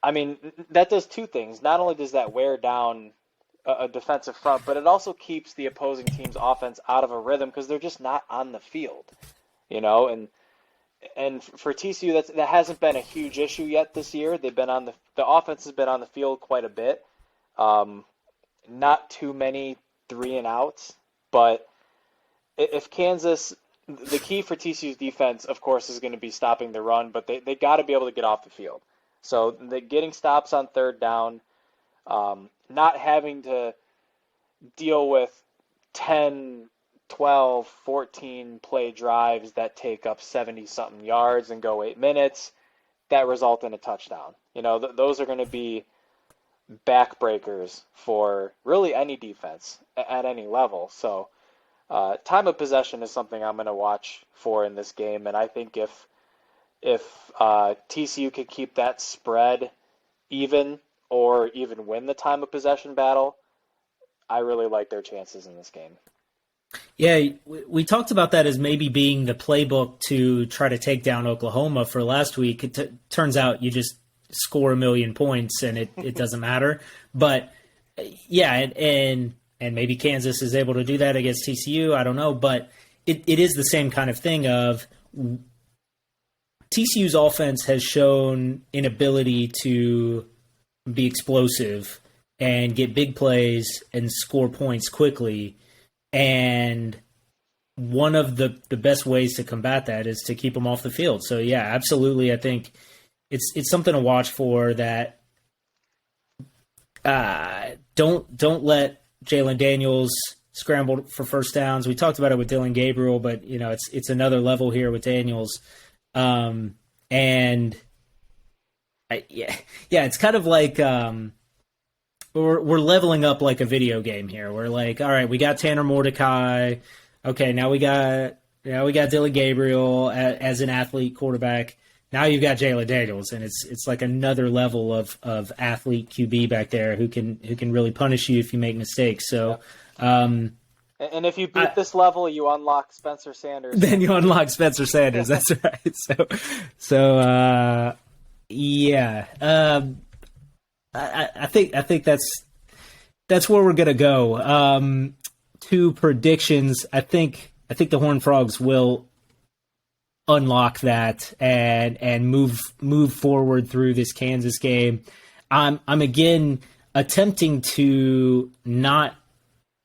I mean, that does two things. Not only does that wear down a defensive front, but it also keeps the opposing team's offense out of a rhythm because they're just not on the field, And for TCU, that hasn't been a huge issue yet this year. They've been the offense has been on the field quite a bit. Not too many 3-and-outs, but if Kansas, the key for TCU's defense, of course, is going to be stopping the run, but they got to be able to get off the field. So getting stops on third down, not having to deal with 10 12, 14 play drives that take up 70-something yards and go 8 minutes that result in a touchdown. Those are going to be backbreakers for really any defense at any level. So time of possession is something I'm going to watch for in this game, and I think if TCU could keep that spread even or even win the time of possession battle, I really like their chances in this game. Yeah, we talked about that as maybe being the playbook to try to take down Oklahoma for last week. It turns out you just score 1 million points and it doesn't matter. But yeah, and maybe Kansas is able to do that against TCU. I don't know, but it is the same kind of thing of TCU's offense has shown an ability to be explosive and get big plays and score points quickly. And one of the best ways to combat that is to keep them off the field. So yeah, absolutely. I think it's something to watch for. That don't let Jalen Daniels scramble for first downs. We talked about it with Dylan Gabriel, but it's another level here with Daniels. It's kind of like we're leveling up like a video game here. We're like, all right, we got Tanner Mordecai. Okay, now we got Dylan Gabriel as an athlete quarterback. Now you've got Jalen Daniels, and it's like another level of athlete QB back there who can really punish you if you make mistakes. So, and if you beat this level, you unlock Spencer Sanders. Then you unlock Spencer Sanders. That's right. I think that's where we're gonna go. Two predictions. I think the Horned Frogs will unlock that and move forward through this Kansas game. I'm again attempting to not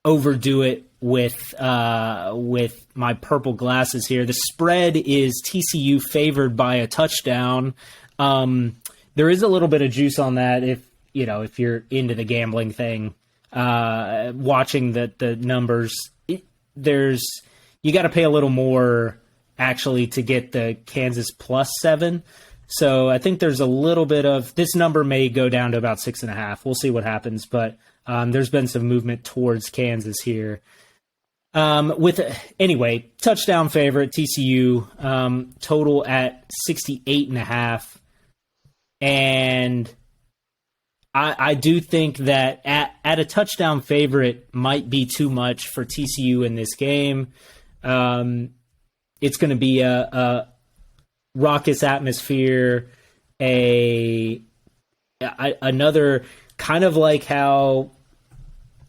overdo it with my purple glasses here. The spread is TCU favored by a touchdown. There is a little bit of juice on that if you're into the gambling thing. Watching the numbers, you got to pay a little more actually to get the Kansas +7. So I think there's a little bit of this number may go down to about 6.5. We'll see what happens, but there's been some movement towards Kansas here. Touchdown favorite TCU, total at 68.5. And I do think that at a touchdown favorite might be too much for TCU in this game. It's going to be a raucous atmosphere, another kind of like how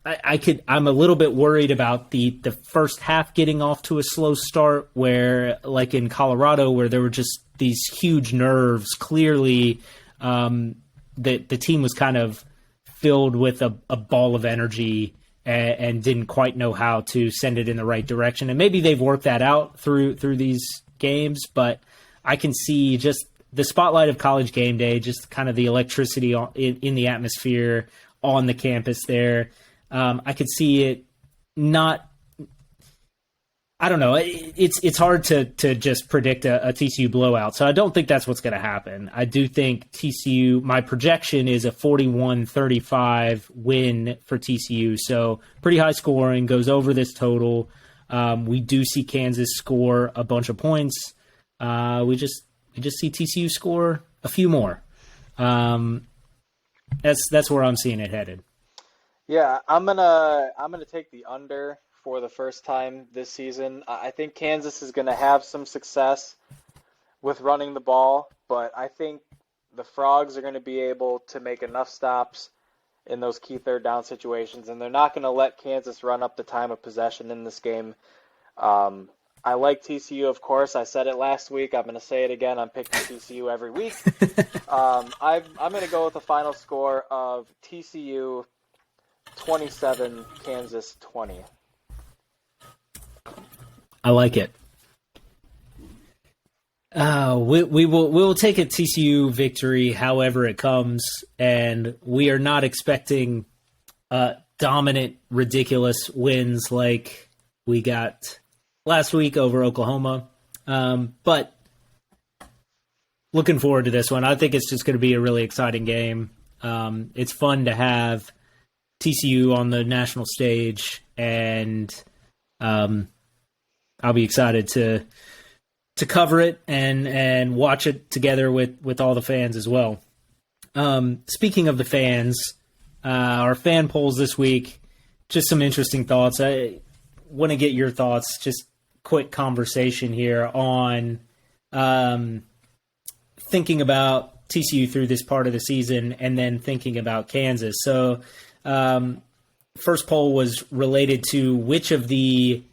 I'm a little bit worried about the first half getting off to a slow start, where like in Colorado, where there were just these huge nerves. Clearly, the team was kind of filled with a ball of energy and didn't quite know how to send it in the right direction. And maybe they've worked that out through these games, but I can see just the spotlight of College Game Day, just kind of the electricity in the atmosphere on the campus there. I could see it not. I don't know. It's hard to just predict a TCU blowout, so I don't think that's what's going to happen. I do think TCU, my projection is a 41-35 win for TCU, so pretty high scoring, goes over this total. We do see Kansas score a bunch of points. We just see TCU score a few more. That's where I'm seeing it headed. Yeah, I'm gonna take the under for the first time this season. I think Kansas is going to have some success with running the ball, but I think the Frogs are going to be able to make enough stops in those key third down situations, and they're not going to let Kansas run up the time of possession in this game. I like TCU, of course. I said it last week. I'm going to say it again. I'm picking TCU every week. I'm going to go with a final score of TCU 27, Kansas 20. I like it. We will take a TCU victory however it comes, and we are not expecting dominant, ridiculous wins like we got last week over Oklahoma. But looking forward to this one. I think it's just going to be a really exciting game. It's fun to have TCU on the national stage, and I'll be excited to cover it and watch it together with all the fans as well. Speaking of the fans, our fan polls this week, just some interesting thoughts. I want to get your thoughts, just quick conversation here on thinking about TCU through this part of the season and then thinking about Kansas. So first poll was related to which of the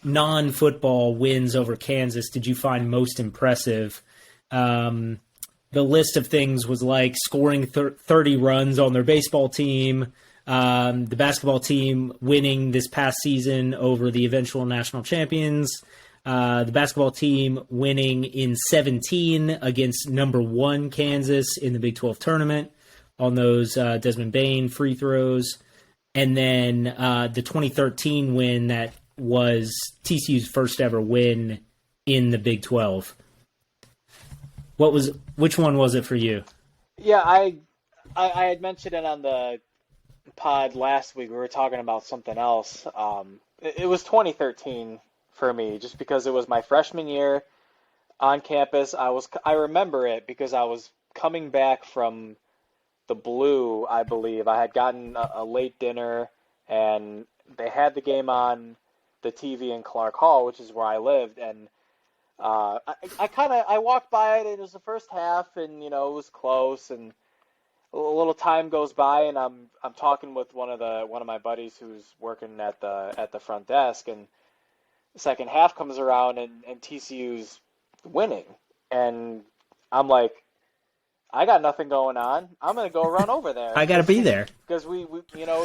non-football wins over Kansas did you find most impressive? The list of things was like scoring 30 runs on their baseball team, the basketball team winning this past season over the eventual national champions, the basketball team winning in 17 against number 1 Kansas in the Big 12 tournament on those Desmond Bain free throws, and then the 2013 win that was TCU's first ever win in the Big 12. Which one was it for you? Yeah, I had mentioned it on the pod last week. We were talking about something else. It was 2013 for me, just because it was my freshman year on campus. I remember it because I was coming back from the Blue, I believe. I had gotten a late dinner, and they had the game on the TV in Clark Hall, which is where I lived, and I walked by it. It was the first half, and it was close, and a little time goes by, and I'm talking with one of my buddies who's working at the front desk, and the second half comes around, and TCU's winning, and I'm like, I got nothing going on. I'm gonna go run over there. I gotta be there because we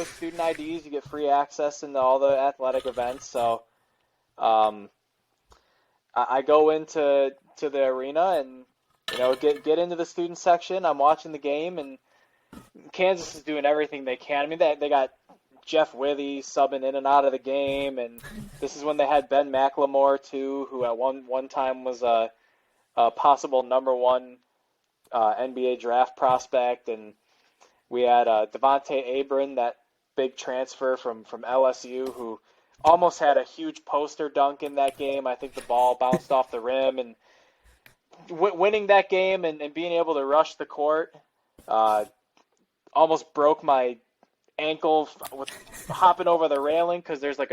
student IDs, you get free access into all the athletic events. So, I go into the arena and get into the student section. I'm watching the game, and Kansas is doing everything they can. I mean, they got Jeff Withy subbing in and out of the game, and this is when they had Ben McLemore too, who at one time was a possible number 1 NBA draft prospect, and we had Devontae Abram, that big transfer from LSU, who almost had a huge poster dunk in that game. I think the ball bounced off the rim, and winning that game and being able to rush the court almost broke my ankle with hopping over the railing, because there's like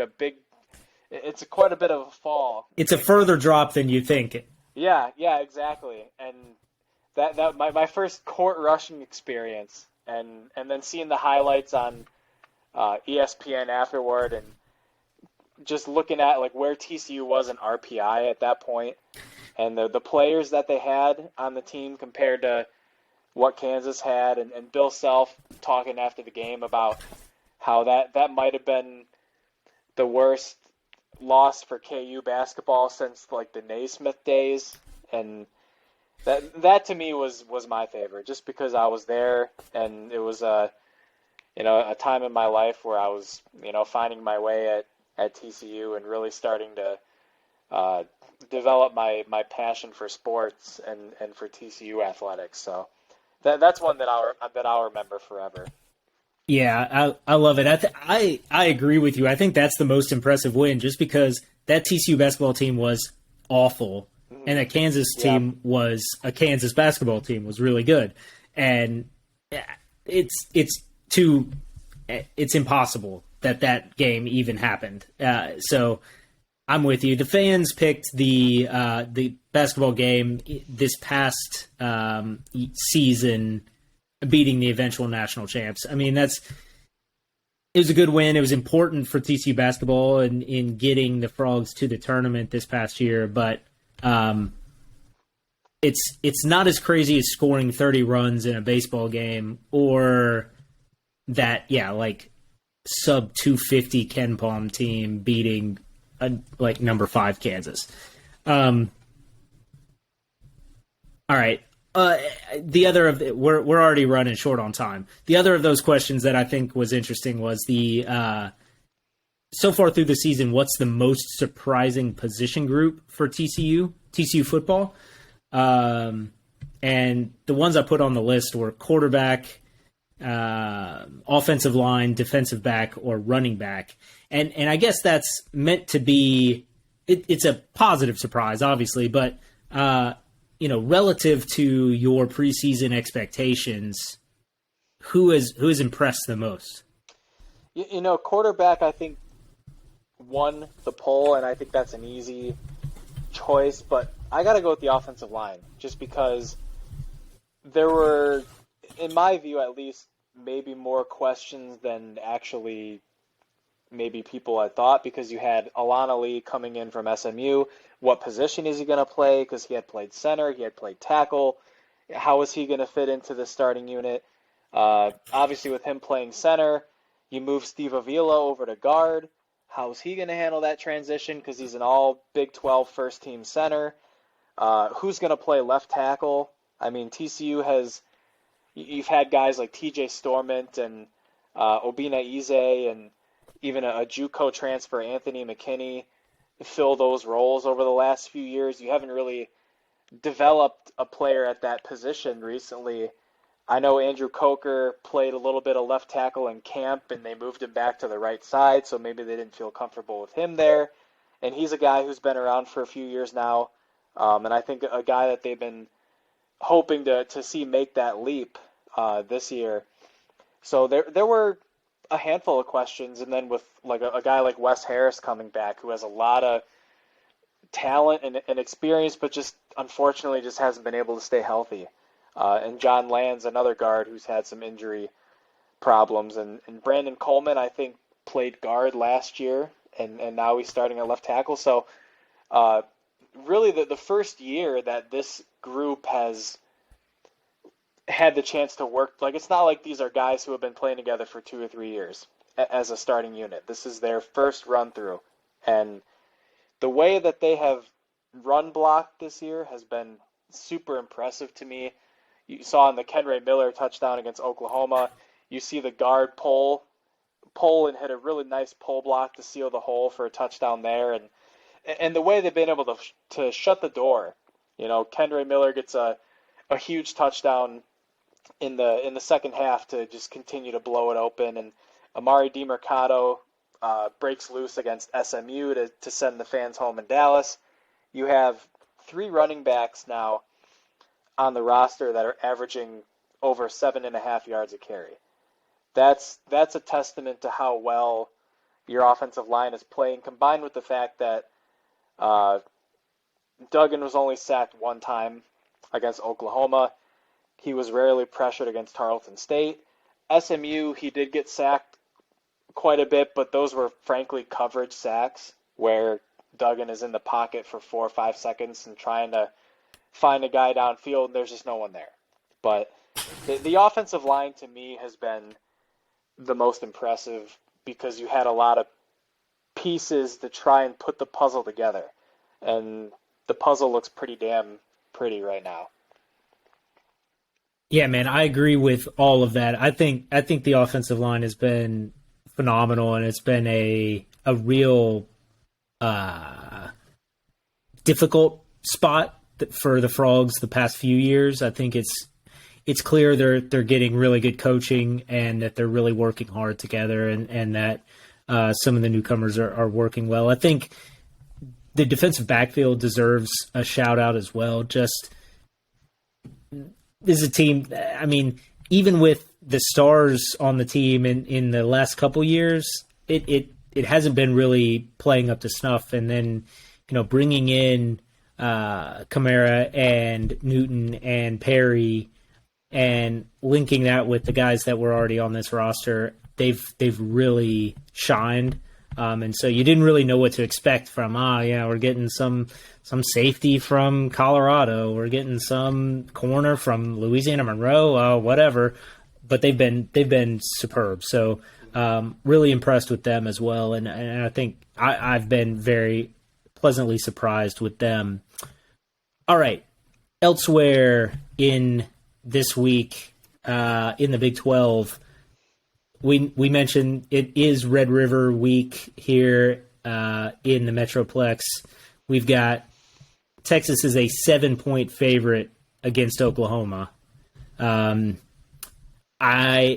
it's quite a bit of a fall. It's a further drop than you think. Yeah, exactly. And that my first court rushing experience, and then seeing the highlights on ESPN afterward, and just looking at like where TCU was in RPI at that point, and the players that they had on the team compared to what Kansas had, and Bill Self talking after the game about how that might have been the worst loss for KU basketball since like the Naismith days, and that to me was my favorite, just because I was there, and it was a time in my life where I was finding my way at TCU and really starting to develop my passion for sports and for TCU athletics. So that's one that I'll remember forever. Yeah, I love it. I agree with you. I think that's the most impressive win, just because that TCU basketball team was awful, and that Kansas team was a Kansas basketball team, was really good, and it's impossible that game even happened. So I'm with you. The fans picked the basketball game this past season, beating the eventual national champs. I mean, it was a good win. It was important for TCU basketball in getting the Frogs to the tournament this past year, but it's not as crazy as scoring 30 runs in a baseball game, or that, like sub 250 Ken Palm team beating like number 5 Kansas. All right. The other of we're already running short on time. The other of those questions that I think was interesting was the so far through the season, what's the most surprising position group for TCU football? And the ones I put on the list were quarterback, offensive line, defensive back, or running back. And I guess that's meant to be, it's a positive surprise, obviously, but, relative to your preseason expectations, who has impressed the most? Quarterback, I think, won the poll, and I think that's an easy choice, but I got to go with the offensive line, just because there were, in my view at least, maybe more questions than actually maybe people had thought, because you had Alana Lee coming in from SMU. What position is he going to play? Because he had played center, he had played tackle. How is he going to fit into the starting unit? Obviously, with him playing center, you move Steve Avila over to guard. How is he going to handle that transition? Because he's an all Big 12 first-team center. Who's going to play left tackle? I mean, TCU has, you've had guys like TJ Stormont and Obina Ize and even a JUCO transfer, Anthony McKinney, fill those roles over the last few years. You haven't really developed a player at that position recently. I know Andrew Coker played a little bit of left tackle in camp, and they moved him back to the right side, so maybe they didn't feel comfortable with him there. And he's a guy who's been around for a few years now, and I think a guy that they've been hoping to see make that leap this year. So there were a handful of questions, and then with like a guy like Wes Harris coming back, who has a lot of talent and experience, but just unfortunately just hasn't been able to stay healthy. And John Land's another guard who's had some injury problems. And Brandon Coleman, I think, played guard last year, and now he's starting at left tackle. So really the first year that this group has had the chance to work, like, it's not like these are guys who have been playing together for 2 or 3 years as a starting unit. This is their first run through. And the way that they have run blocked this year has been super impressive to me. You saw in the Kenray Miller touchdown against Oklahoma, you see the guard pull and hit a really nice pull block to seal the hole for a touchdown there. And the way they've been able to shut the door. Kenray Miller gets a huge touchdown in the second half to just continue to blow it open, and Amari DiMercato breaks loose against SMU to send the fans home in Dallas. You have 3 running backs now on the roster that are averaging over 7.5 yards a carry. That's a testament to how well your offensive line is playing, combined with the fact that Duggan was only sacked 1 time against Oklahoma. He was rarely pressured against Tarleton State. SMU, he did get sacked quite a bit, but those were frankly coverage sacks where Duggan is in the pocket for 4 or 5 seconds and trying to find a guy downfield, and there's just no one there. But the offensive line, to me, has been the most impressive because you had a lot of pieces to try and put the puzzle together. And the puzzle looks pretty damn pretty right now. Yeah, man, I agree with all of that. I think the offensive line has been phenomenal, and it's been a real difficult spot for the Frogs the past few years. I think it's clear they're getting really good coaching and that they're really working hard together, and that some of the newcomers are working well. I think the defensive backfield deserves a shout out as well. Just this is a team, I mean, even with the stars on the team in the last couple years, it hasn't been really playing up to snuff. And then, bringing in Kamara and Newton and Perry and linking that with the guys that were already on this roster, they've really shined. And so you didn't really know what to expect from, we're getting some safety from Colorado, we're getting some corner from Louisiana Monroe, whatever. But they've been superb. So really impressed with them as well. And I think I've been very pleasantly surprised with them. All right. Elsewhere in this week, in the Big 12, we mentioned it is Red River week here in the Metroplex. We've got Texas is a 7-point favorite against Oklahoma. I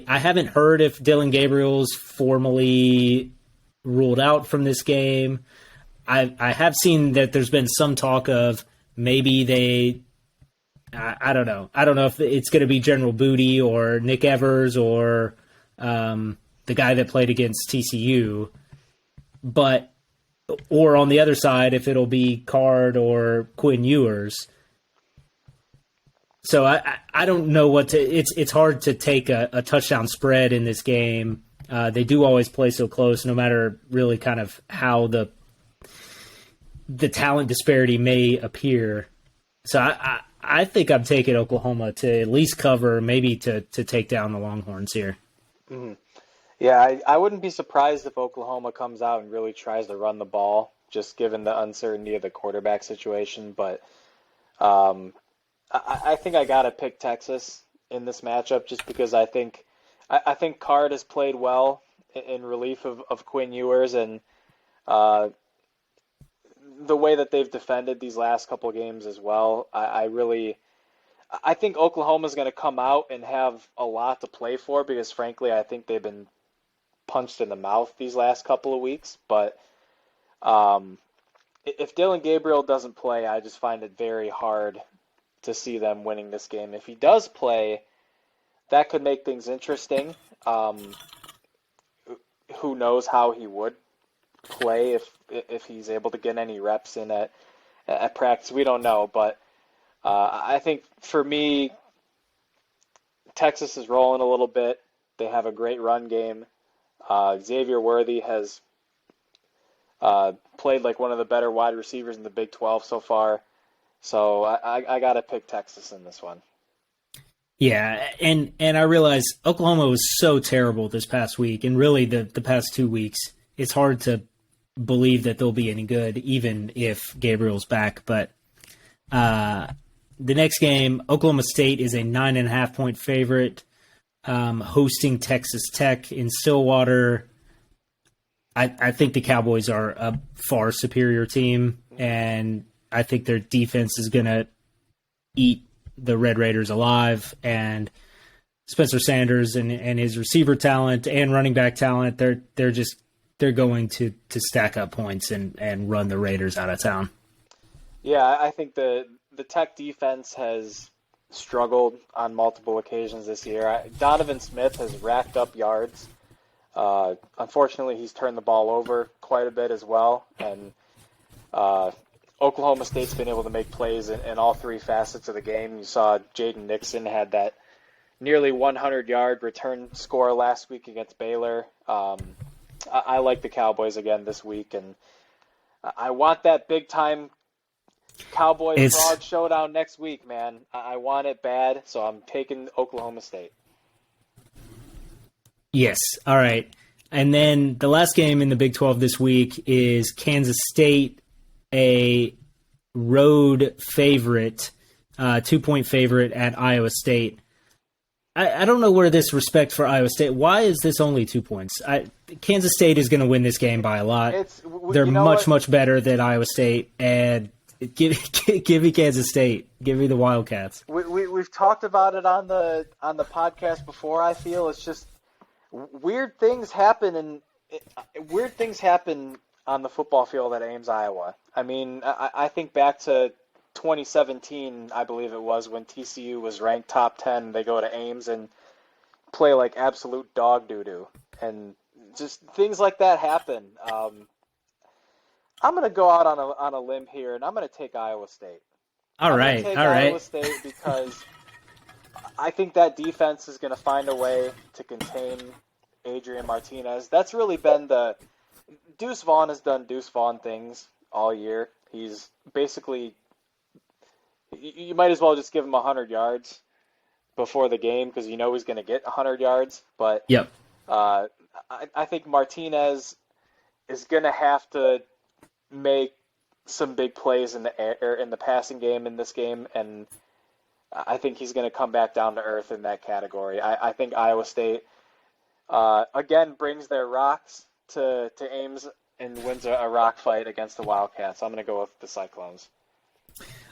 haven't heard if Dylan Gabriel's formally ruled out from this game. I have seen that there's been some talk of maybe they. I don't know. I don't know if it's going to be General Booty or Nick Evers or the guy that played against TCU, or on the other side, if it'll be Card or Quinn Ewers. So I don't know what to. It's hard to take a touchdown spread in this game. They do always play so close, no matter really kind of how the talent disparity may appear. So I think I'm taking Oklahoma to at least cover, maybe to take down the Longhorns here. Mm-hmm. Yeah, I wouldn't be surprised if Oklahoma comes out and really tries to run the ball, just given the uncertainty of the quarterback situation. But I think I got to pick Texas in this matchup just because I think Card has played well in relief of Quinn Ewers, and the way that they've defended these last couple of games as well. I think Oklahoma's going to come out and have a lot to play for because, frankly, I think they've been punched in the mouth these last couple of weeks. But if Dylan Gabriel doesn't play, I just find it very hard to see them winning this game. If he does play, that could make things interesting. Who knows how he would play if he's able to get any reps in at practice. We don't know, but I think for me, Texas is rolling a little bit. They have a great run game. Xavier Worthy has played like one of the better wide receivers in the Big 12 so far. So I got to pick Texas in this one. Yeah, and I realize Oklahoma was so terrible this past week, and really the past 2 weeks. It's hard to believe that they'll be any good, even if Gabriel's back. But the next game, Oklahoma State is a 9.5-point favorite, hosting Texas Tech in Stillwater. I think the Cowboys are a far superior team, and I think their defense is going to eat the Red Raiders alive. And Spencer Sanders and his receiver talent and running back talent, they're going to stack up points and run the Raiders out of town. Yeah, I think the Tech defense has struggled on multiple occasions this year. Donovan Smith has racked up yards. Unfortunately, he's turned the ball over quite a bit as well. And Oklahoma State's been able to make plays in all three facets of the game. You saw Jaden Nixon had that nearly 100-yard return score last week against Baylor. I like the Cowboys again this week, and I want that big-time Cowboy-Frog showdown next week, man. I want it bad, so I'm taking Oklahoma State. Yes, all right. And then the last game in the Big 12 this week is Kansas State, a road favorite, 2-point favorite at Iowa State. I don't know where this respect for Iowa State. Why is this only 2 points? Kansas State is going to win this game by a lot. They're much better than Iowa State, and give me Kansas State. Give me the Wildcats. We've talked about it on the podcast before. I feel it's just weird things happen on the football field at Ames, Iowa. I mean, I think back to 2017, I believe it was, when TCU was ranked top 10. They go to Ames and play like absolute dog doo-doo. And just things like that happen. I'm going to go out on a limb here, and I'm going to take Iowa State. All right. Iowa State because I think that defense is going to find a way to contain Adrian Martinez. That's really been Deuce Vaughn has done Deuce Vaughn things all year. He's basically, you might as well just give him 100 yards before the game because you know he's going to get 100 yards. But yep. I think Martinez is going to have to make some big plays in the passing game in this game, and I think he's going to come back down to earth in that category. I think Iowa State again brings their rocks to Ames and wins a rock fight against the Wildcats. I'm going to go with the Cyclones.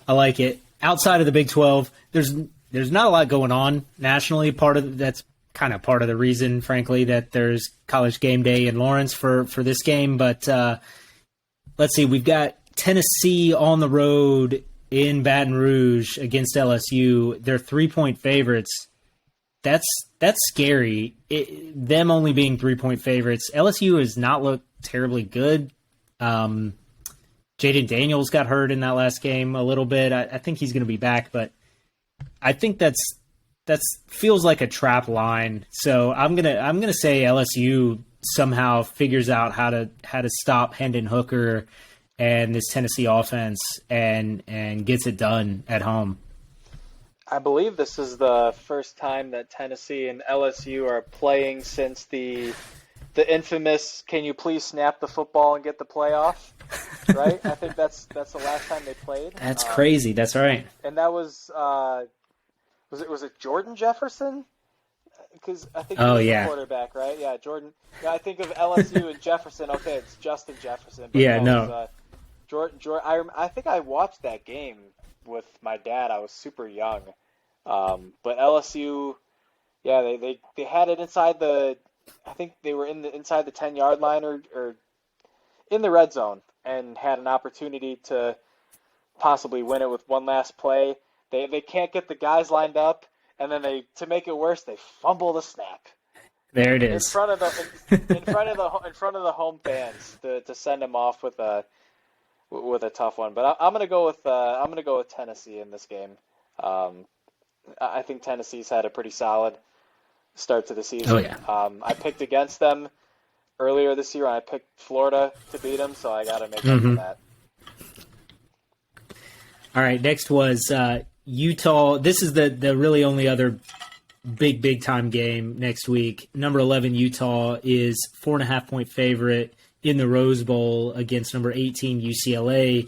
I like it. Outside of the Big 12, there's not a lot going on nationally. That's kind of part of the reason, frankly, that there's College Game Day in Lawrence for this game. But let's see, we've got Tennessee on the road in Baton Rouge against LSU. They're 3-point favorites. That's scary. Them only being 3-point favorites. LSU has not looked terribly good. Jaden Daniels got hurt in that last game a little bit. I think he's going to be back, but I think that feels like a trap line. So I'm gonna say LSU somehow figures out how to stop Hendon Hooker and this Tennessee offense and gets it done at home. I believe this is the first time that Tennessee and LSU are playing since the infamous "Can you please snap the football and get the playoff?" Right? I think that's the last time they played. That's crazy. That's right. And that was it Jordan Jefferson? Because I think he was the quarterback, right? Yeah, Jordan. Yeah, I think of LSU and Jefferson. Okay, it's Justin Jefferson. But Jordan. I think I watched that game with my dad. I was super young. But LSU, yeah, they had it inside the. I think they were inside the 10-yard line or in the red zone and had an opportunity to possibly win it with one last play. They can't get the guys lined up, and then to make it worse, they fumble the snap. There it is. In front of the home fans to send them off with a tough one. But I'm gonna go with Tennessee in this game. I think Tennessee's had a pretty solid start to the season. Oh, yeah. I picked against them earlier this year. I picked Florida to beat them, so I got to make up for that. All right, next was Utah. This is the really only other big time game next week. Number 11 Utah is 4.5-point favorite in the Rose Bowl against number 18 UCLA.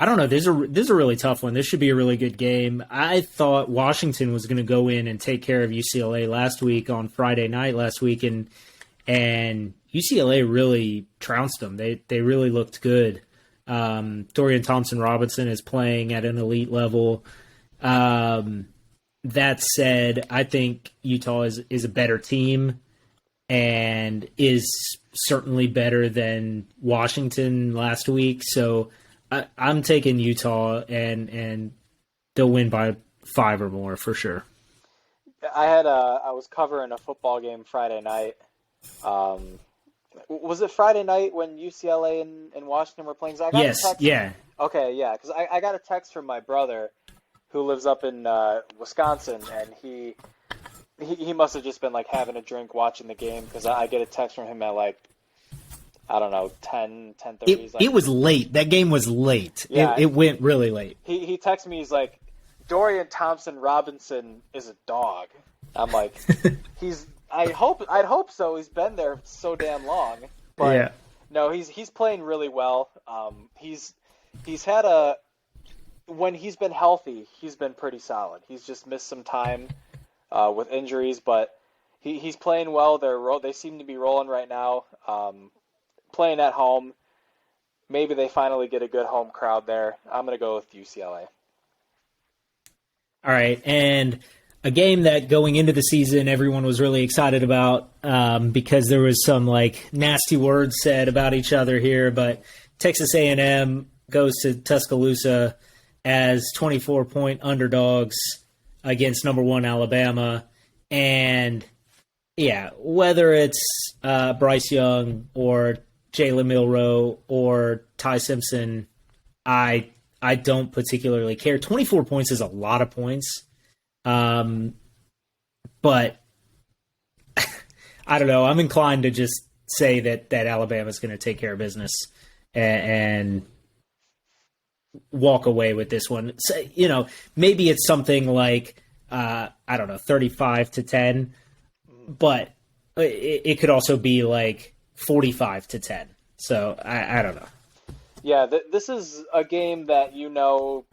I don't know. This is a really tough one. This should be a really good game. I thought Washington was going to go in and take care of UCLA last week on Friday night last week, and UCLA really trounced them. They really looked good. Dorian Thompson-Robinson is playing at an elite level. That said, I think Utah is a better team and is certainly better than Washington last week. So I'm taking Utah, and they'll win by 5 or more for sure. I was covering a football game Friday night. Was it Friday night when UCLA and Washington were playing? Yes, yeah. Okay, yeah, because I got a text from my brother who lives up in Wisconsin, and he must have just been like having a drink watching the game, because I get a text from him at like, I don't know, 10:30. It was late. That game was late. Yeah, it went really late. He texted me, he's like, Dorian Thompson-Robinson is a dog. I'm like, I'd hope so. He's been there so damn long. But yeah. No, he's playing really well. He's had when he's been healthy, he's been pretty solid. He's just missed some time with injuries, but he's playing well. They seem to be rolling right now. Playing at home, maybe they finally get a good home crowd there. I'm going to go with UCLA. All right, and a game that going into the season everyone was really excited about because there was some like nasty words said about each other here, but Texas A&M goes to Tuscaloosa as 24-point underdogs against number 1 Alabama, and yeah, whether it's Bryce Young or Jalen Milroe or Ty Simpson, I don't particularly care. 24 points is a lot of points. But I don't know. I'm inclined to just say that Alabama's going to take care of business and walk away with this one. So, maybe it's something like, I don't know, 35-10, but it could also be like 45-10. So I don't know. Yeah, this is a game that Nick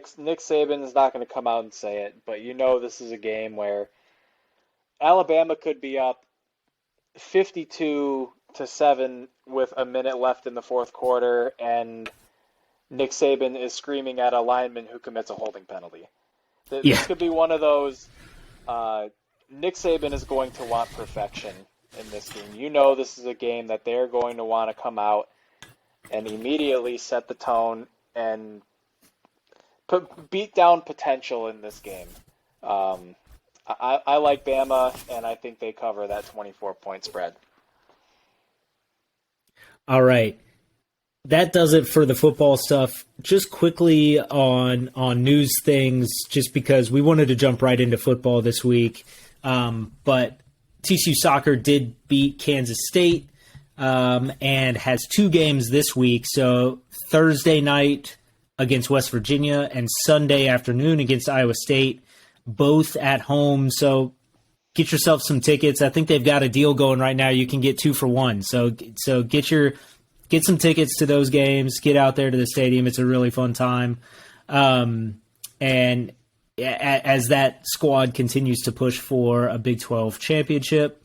Saban is not going to come out and say it, but this is a game where Alabama could be up 52-7 with a minute left in the fourth quarter, and Nick Saban is screaming at a lineman who commits a holding penalty. This could be one of those. Nick Saban is going to want perfection in this game. You know this is a game that they're going to want to come out and immediately set the tone and beat down potential in this game. I like Bama, and I think they cover that 24-point spread. All right. That does it for the football stuff. Just quickly on news things, just because we wanted to jump right into football this week. But TCU Soccer did beat Kansas State and has 2 games this week. So Thursday night against West Virginia and Sunday afternoon against Iowa State, both at home. So get yourself some tickets. I think they've got a deal going right now. You can get 2 for 1. So get some tickets to those games. Get out there to the stadium. It's a really fun time. And as that squad continues to push for a Big 12 championship.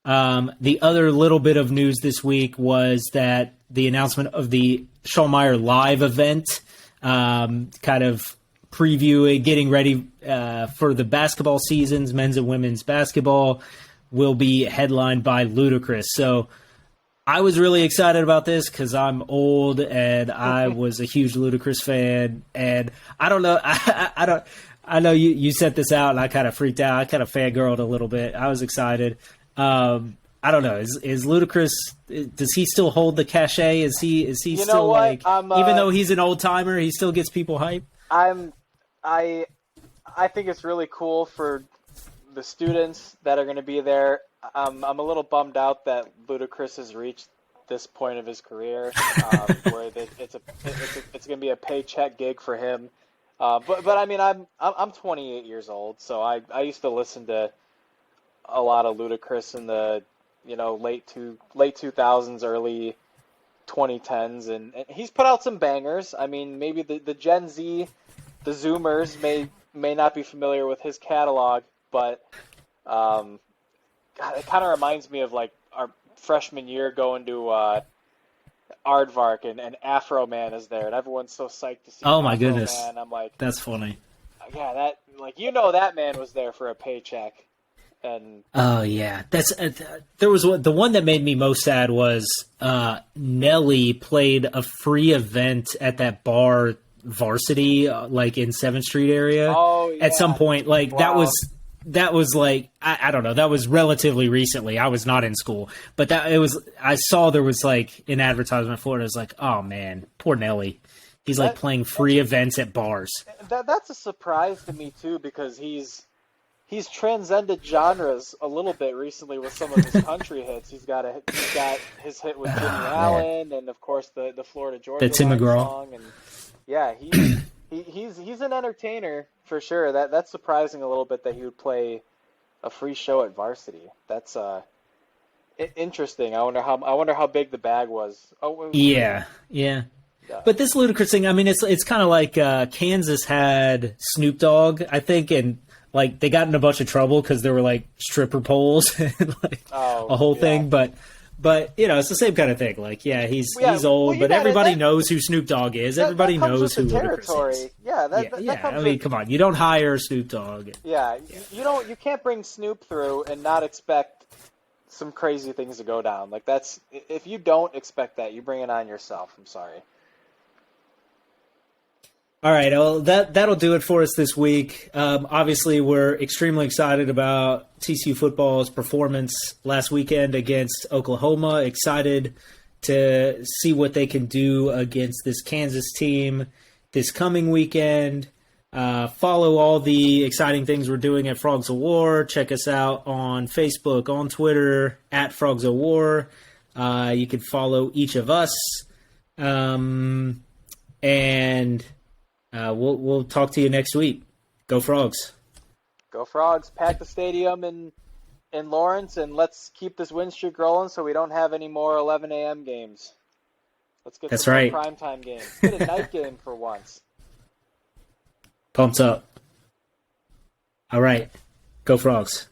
The other little bit of news this week was that the announcement of the Schollmaier live event, kind of previewing, getting ready for the basketball seasons, men's and women's basketball, will be headlined by Ludacris. So I was really excited about this because I'm old and I was a huge Ludacris fan. And I don't know, I know you sent this out and I kind of freaked out. I kind of fangirled a little bit. I was excited. I don't know. Is Ludacris? Does he still hold the cachet? Is he still like? Even though he's an old timer, he still gets people hype. I think it's really cool for the students that are going to be there. I'm a little bummed out that Ludacris has reached this point of his career where it's going to be a paycheck gig for him. But I mean, I'm 28 years old, so I used to listen to a lot of Ludacris in the late 2000s, early 2010s, and he's put out some bangers. I mean, maybe the Gen Z, the Zoomers may not be familiar with his catalog, but God, it kind of reminds me of like our freshman year going to Aardvark and Afro Man is there, and everyone's so psyched to see. Oh my Afro goodness, Man. I'm like, that's funny. Yeah, that that man was there for a paycheck. And oh yeah, that's there was the one that made me most sad was Nelly played a free event at that bar Varsity, like in 7th Street area. Oh, yeah. At some point, like Wow. that was like I don't know, that was relatively recently. I was not in school, but I saw there was like an advertisement for it. It was like, oh man, poor Nelly. He's like playing free events at bars. That's a surprise to me too, because he's transcended genres a little bit recently with some of his country hits. He's got his hit with Jimmy Allen, and of course the Florida Georgia the Tim Line McGraw song. And yeah, he's an entertainer for sure. That's surprising a little bit that he would play a free show at Varsity. That's interesting. I wonder how big the bag was. Oh yeah. But this Ludacris thing, I mean, it's kind of like Kansas had Snoop Dogg, I think, and like they got in a bunch of trouble because there were like stripper poles and like a whole thing. But it's the same kind of thing. Like, yeah, he's old, but everybody knows who Snoop Dogg is. Everybody knows who Ludacris is. Yeah, that I mean, come on, you don't hire Snoop Dogg. Yeah, you can't bring Snoop through and not expect some crazy things to go down. Like if you don't expect that, you bring it on yourself. I'm sorry. All right, well, that'll do it for us this week. Obviously, we're extremely excited about TCU football's performance last weekend against Oklahoma. Excited to see what they can do against this Kansas team this coming weekend. Follow all the exciting things we're doing at Frogs of War. Check us out on Facebook, on Twitter, at Frogs of War. You can follow each of us. We'll talk to you next week. Go Frogs. Go Frogs. Pack the stadium in Lawrence, and let's keep this win streak rolling so we don't have any more 11 a.m. games. Let's get some primetime games. Get a night game for once. Pumped up. All right. Go Frogs.